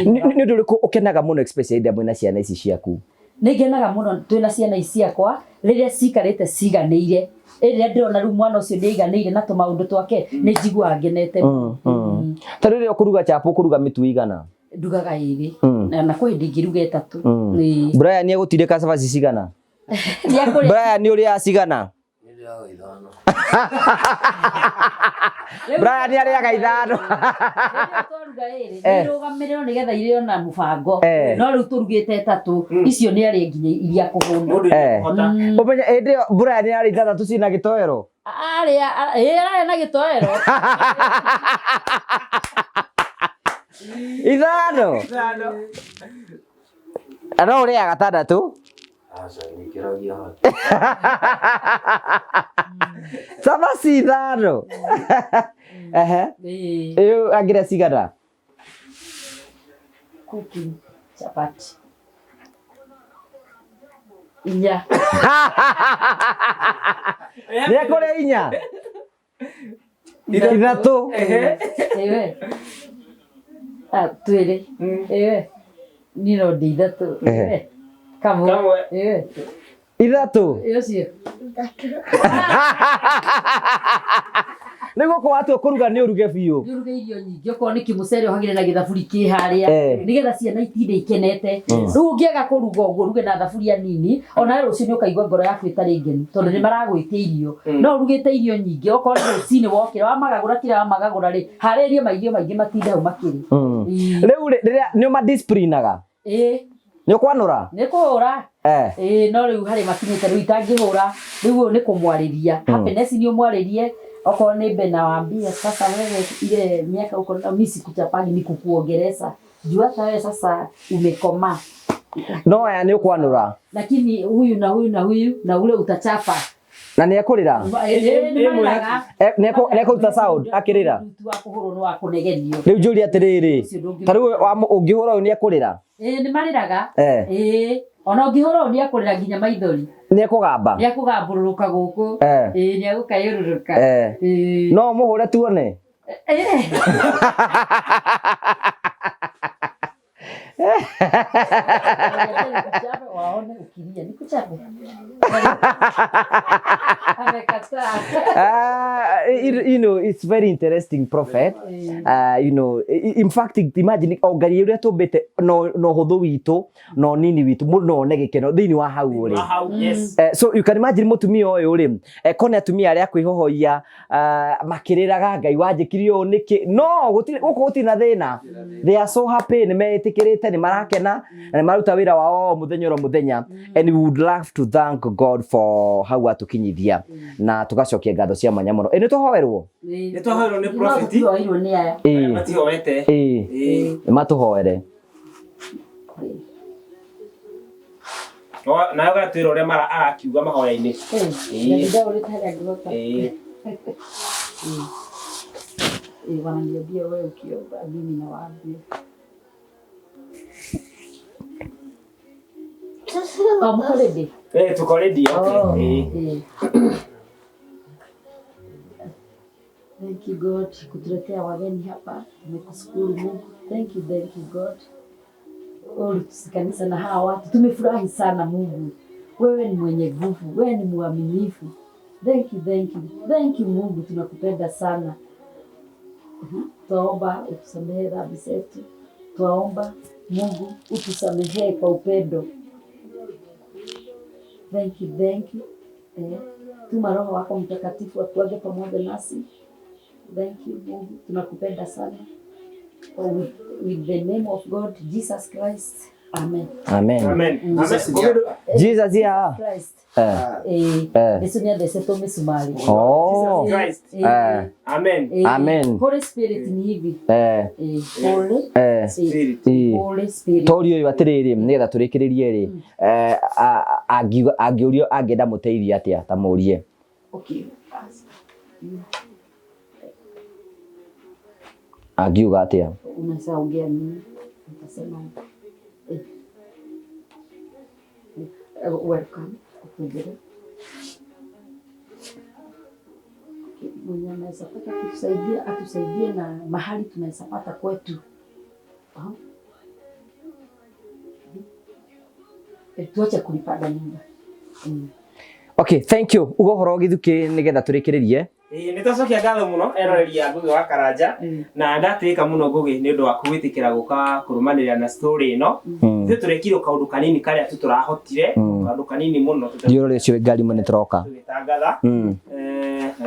Nĩ ũndũ ũrĩkũ ũkenaga mũno especially rĩrĩa mwĩna ciana ici ciaku? Nĩ ngenaga mũno twĩna ciana ici ciakwa rĩrĩa cikarĩte ciganĩire. Rĩrĩa ndĩrona rĩu mwana ũcio nĩaiganĩire na tũmaũndũ twake nĩ njiguaga ngenete. Ta rĩrĩa ũkũruga chapo ũkũruga mĩtu igana? Ndugaga ĩrĩ na kwĩ hĩndĩ ingĩruga ĩtatũ. Brian nĩ egũtindĩka cabaci cigana? Brian nĩ ũrĩa cigana? Brian arĩaga ithano. Twaruga ĩrĩ nĩrũgamĩrĩrwo nĩgetha irĩo na mũbango no rĩu tũrugĩte tatũ icio nĩ arĩa nginya iria kũhũna. Ũmenye hĩndĩ ĩyo Brian arĩ ithathatũ ciĩna gĩtoero. Arĩa na gĩtoero. Ithano. No ũrĩaga gatandatũ? Cabaci ithano. Ĩyo angĩrĩa cigana? Cooking chapati. Inya. Nĩekũrĩa inya? Ithatũ. Ewe. Twĩrĩ. Ewe. Niĩ no ndĩ ithatũ. Kamwe. Ewe. Ithatũ. Ũcio. Nĩguo kwa watu kũruga nĩ ũruge biũ. Nĩũruge irio nyingĩ okorwo nĩ kĩmũcere ũhagĩre na gĩthaburi kĩ harĩa nĩgetha ciana itinde ikenete. Rĩu ũngĩaga kũruga ũguo ũruge na thaburia nini ona rũciũ nĩ ũkaigua ngoro yaku ĩtarĩ ngenu tondũ nĩ maragwĩtia irio. No ũrugĩte irio nyingĩ okorwo nĩ rũcinĩ wokĩra wamagagũra kĩrĩa wamagagũra rĩ harĩrie mairio maingĩ matinde hau makĩrĩ. Rĩu rĩrĩa nĩ ũma disciplinaga. Nĩ ũkwanũra? Nĩ kũhũra. No rĩu harĩ makinyĩte rĩu itangĩhũra rĩu ũyũ nĩ kũmwarĩria. Happiness nĩ ũmwarĩrie okorwo nĩ Bena waambia sasa wewe ile miaka uko na misi kuchapani ni kukuongeleza juu hata wewe sasa umekoma. No aya nĩ ũkwanũra. Lakini huyu na huyu na huyu na ule utachapa. Na nĩ ekũrĩra? Nĩ ekũruta sound akĩrĩra? Wa kũhũrwo nĩ wa kũnegenio. Rĩu njũria atĩrĩrĩ ta rĩu ũngĩhũra ũyũ nĩ ekũrĩra? Nĩ marĩraga. Ona ũngĩhũra nĩ ekũrĩra nginya maithori. Nĩ ekũgamba? Nĩ ekũgambũrũka gũkũ. Nĩ egũkayũrũrũka. No mũhũre tuone? Waone ukilia nikuchape. You know, it's very interesting, Prophet. You know, in fact, imagine Ngai ũrĩa tũmbĩte no hũthũ witũ no nini witũ mũno ne gĩkeno thĩinĩ wa hau ũrĩ. So you can imagine mũtumia ũyũ rĩ kone atumia arĩa kwĩhohoia makĩrĩraga Ngai wanjĩkire ũũ nĩkĩ no gũkũ gũtirĩ na thĩna. They are so happy nĩ metĩkĩrĩte nĩ marakena na nĩ maruta wĩra wao mũthenya mũthenya and we would love to thank God for how atũkinyithia na tugacokia ngatho cia mwanya mũno. Nĩ tũhoerwo? Nĩ tũhoerwo nĩ prophet. Matihoete. Matũhoere. Na ũgatwĩra ũrĩa arakiuga mahoya-inĩ. Wananiambia wewe ukiomba mimi nawaambia. Mko ready? Tuko ready. Okay. Thank you God kutuletea wageni hapa. Tumekushukuru Mungu. Thank you God. Kanisa na hawa watu tumefurahi sana Mungu. Wewe ni mwenye nguvu, wewe ni mwaminifu. Thank you Mungu, tunakupenda sana. Twaomba utusamehe dhambi zetu. Twaomba Mungu utusamehe kwa upendo. Thank you. Tuma Roho wako Mtakatifu atuage pamoja nasi. Thank you Mungu, tunakupenda sana. With the name of God, Jesus Christ. Amen. Jesus here. Christ. Yesu ni adeseto misumari. Jesus Christ. Amen. Holy Spirit ni hivi. Holy Spirit. Torio yu atiriri nigetha turikiririe ri angiurio angenda muteithia atia tamurie. Okay. Angiuga atia? Unasaongea nini? Utasema welcome. Mwenye anaweza pata kutusaidia atusaidie na mahali tunaweza pata kwetu. Tuache kulipada nyumba. Okay, thank you. Ugo horo githuki nigetha turikiririe. Nĩ tũcokia ngatho mũno eroreri a Ngugi wa Karanja na ndatĩka mũno Ngugi nĩ ũndũ wa gwĩtĩkĩra gũka kũrũmanĩrĩra na story ĩno. Ithuĩ tũrekirwo kaũndũ kanini karĩa tũrahotire kaũndũ kanini mũno Ndiũrore cio ngari mũno nĩ tũroka. tangatha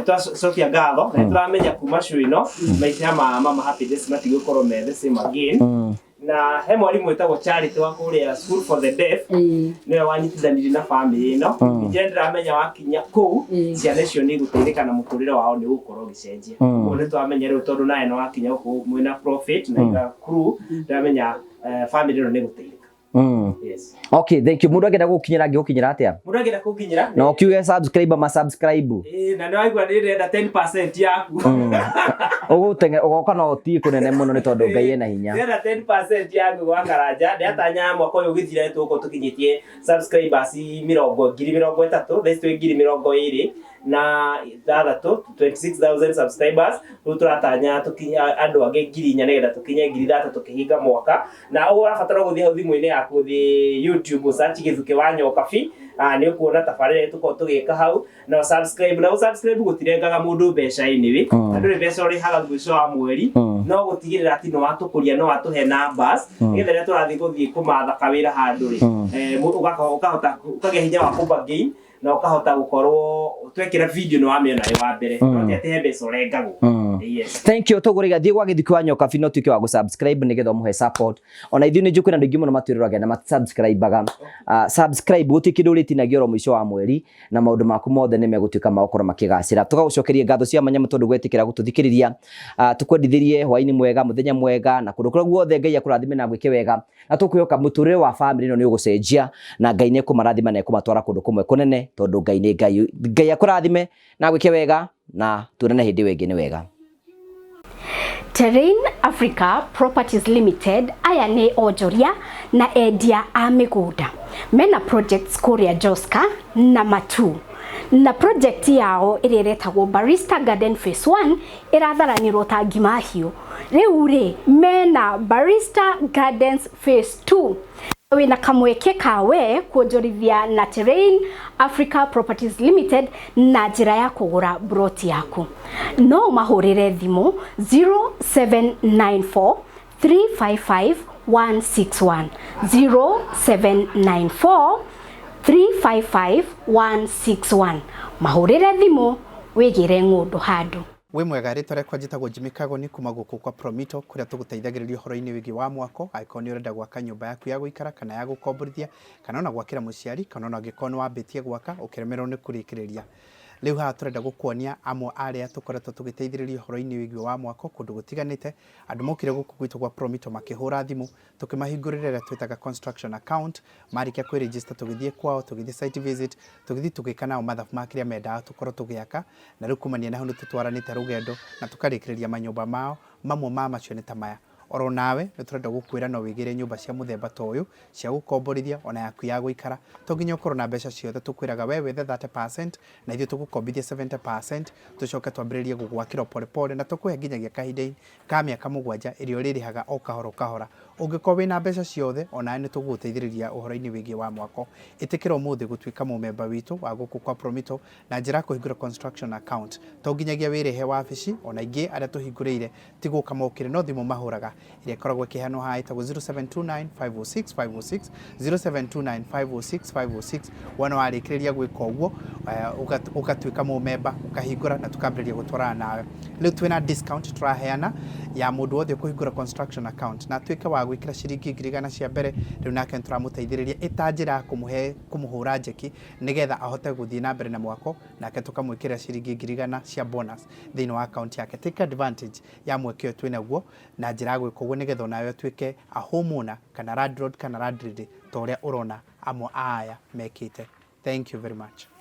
twacokia ngatho na turamenya kuma cuino maita mama happy days matigũkorwo me the same again na he mwarimu wetagwo Charity wa kuria School for the Deaf niwe wanyitithanirie na family ino nje ndiramenya wakinya kuu ciana icio ni guteithĩka na mũtũrĩre wao ni gũkorwo gĩcenjia ũguo nĩ twamenya rĩu tondũ nawe no wakinya gũkũ mwĩna Prophet na ira crew ndiramenya family ino ni guteithĩka. Yes. Okay, thank you. Mundu agenda gukinyira ngiukinyira atia? Mundu agenda gukinyira? No kiuge subscribe ma subscribe. Na nĩ waigua ndĩrenda 10% yaku. Ugoka no ti kunene muno ni tondu Ngai ena hinya. Ndĩrenda 10% yaku gwa Karanja. Ndĩratanya mwaka ũyũ ũgĩthira nĩtũgũkorwo tũkinyĩtie subscribers 30,000 thaici twĩ 20,20 na thathatũ 26,000 subscribers rĩu tũratanya tũkinya andũ angĩ 4,000 nĩgetha tũkinye 3,000 tũkĩhinga mwaka na ũguo ũrabatara gũthiĩ hau thimũ-inĩ yaku thĩ YouTube search Gĩthukĩ wa Nyokabi nĩ ũkuona tabarĩra tũkorwo tũgĩka hau na subscribe gũtirengaga mũndũ mbeca-inĩ wĩ andũ nĩ mbeca ũrĩhaga mũico wa mweri no gũtigĩrĩra atĩ nĩ watũkũria no watũhe numbers nĩgetha rĩrĩa tũrathiĩ gũthiĩ kũmatha kawĩra handũ rĩ ũkahota ũkagĩa hinya wa kũbargain na ukahota gukorwo twekira video no wamĩona ĩ wa mbere no ti atĩ mbeca ũrengagwo. Yes. Thank you tuguriga thiĩ gwa Gĩthukĩ wa Nyokabi no tuĩke wa gũ-subscribe nĩgetha ũmũhe support ona ithuĩ nĩ njũĩ kwĩna andũ aingĩ mũno matwĩrĩraga na subscribe-aga subscribe gũtirĩ kĩndũ ũrĩtinagio oro mũico wa mweri na maũndũ maku mothe nĩ megũtuĩka ma gũkorwo makĩgacĩra. Tũgagũcokeria ngatho cia manyamũ tondũ gwetĩkĩra gũtũthikĩrĩria tũkwendithĩrie hwaĩ-inĩ mwega mũthenya mwega na kũndũ kũrĩa guothe Ngai akũrathime na gwĩke wega na tũkwĩhoka mũtũrĩre wa family ĩno nĩ ũgũcenjia na Ngai nĩ ekũmarathima na ekũmatwara kũndũ kũmwe kũnene tondu Ngai nĩ Ngai. Ngai akũrathime na gwĩke wega na tuonane hĩndĩ ĩngĩ nĩ wega. Terrain Africa Properties Limited aya nĩ onjoria na endia a mĩgũnda mena projects kũrĩa Joska na Matu na project yao ĩrĩa ĩretagwo Barista Garden Phase 1 ĩratharanĩrwo ta ngima hiũ. Rĩu rĩ mena Barista Gardens Phase 2 wina kamweke kawe kuonjorithia na Terrain Africa Properties Limited na njĩra ya kũgũra broti yaku. No mahũrĩre thimũ 0794 355 161 0794 355 161 mahũrĩre thimũ wĩgĩre ng'ũndũ handũ. We mwega rĩtwa rĩakwa njĩtagwo Jimmy Kagoni kuma gũkũ kwa Promito kũrĩa tũgũteithagĩrĩria ũhoro-inĩ wĩgiĩ wa mwako angĩkorwo nĩ ũrenda gwaka nyũmba yaku ya gũikara kana ya gũkomborithia kana ona gwakĩra mũciari kana ona angĩkorwo nĩ wambĩtie gwaka ũkĩremerwo nĩ kũrĩkĩrĩria. Rĩu haha tũrenda gũkuonia amwe arĩa tũkoretwo tũgĩteithĩrĩria ũhoro-inĩ wĩgiĩ wa mwako kũndũ gũtiganĩte. Andũ mokire gũkũ gwitũ gwa Promito makĩhũra thimũ tũkĩmahingũrĩra ĩrĩa twĩtaga construction account marĩkia kwĩregister tũgĩthiĩ kwao tũgĩthiĩ site visit tũgĩthiĩ tũgĩka nao mathabu ma kĩrĩa mendaga tũkorwo tũgĩaka na rĩu kumania na hau nĩ tũtwaranĩte rũgendo na tũkarĩkĩrĩria manyũmba mao mamwe ma macio nĩ ta maya. Oro nawe nĩ tũrenda gũkwĩra no wĩgĩre nyũmba cia mũthemba ta ũyũ cia gũkomborithia ona yaku ya gũikara to nginya ũkorwo na mbeca ciothe. Tũkwĩraga we wethe 30% na ithuĩ tũgũkombithia 70% tũcoke twambĩrĩrie gũgwakĩra pole na tũkũhe nginyagia kahinda ka mĩaka 7 ĩrĩa ũrĩrĩhaga o kahora kahora. Ũngĩkorwo wĩna mbeca ciothe ona nĩ tũgũgũteithĩrĩria ũhoro-inĩ wĩgiĩ wa mwako. Ĩtĩkĩra ũmũthĩ gũtuĩka mũmemba witũ wa gũkũ kwa Promito na njĩra ya kũhingũra construction account. To nginyagia wĩrehe wabici ona ingĩ arĩa tũhingũrĩire ti gũka mokĩre no thimũ mahũraga ĩrĩa ĩkoragwo ĩkĩheanwo haha ĩtagwo 0729 506 506 0729 506 506. Wona warĩkĩrĩria gwĩka ũguo ũgatuĩka mũmemba ũkahingũra na tũkambĩrĩria gũtwarana nawe. Rĩu twĩna discount tũraheana ya mũndũ wothe kũhingũra construction account na atuĩke wa gwĩkĩra ciringi 100 cia mbere. Rĩu nake tũramũteithĩrĩria ĩta njĩra ya kũmũhũra njeki nĩgetha ahote gũthiĩ na mbere na mwako nake tũkamwĩkĩra ciringi 100 cia bonus thĩinĩ wa account yake. Take advantage ya mweke ũyũ twĩna guo na njĩra ya gwĩka ũguo nĩgetha onawe atuĩke a homeowner kana landlord kana landlady ta ũrĩa ũrona amwe aya mekĩte. Thank you very much.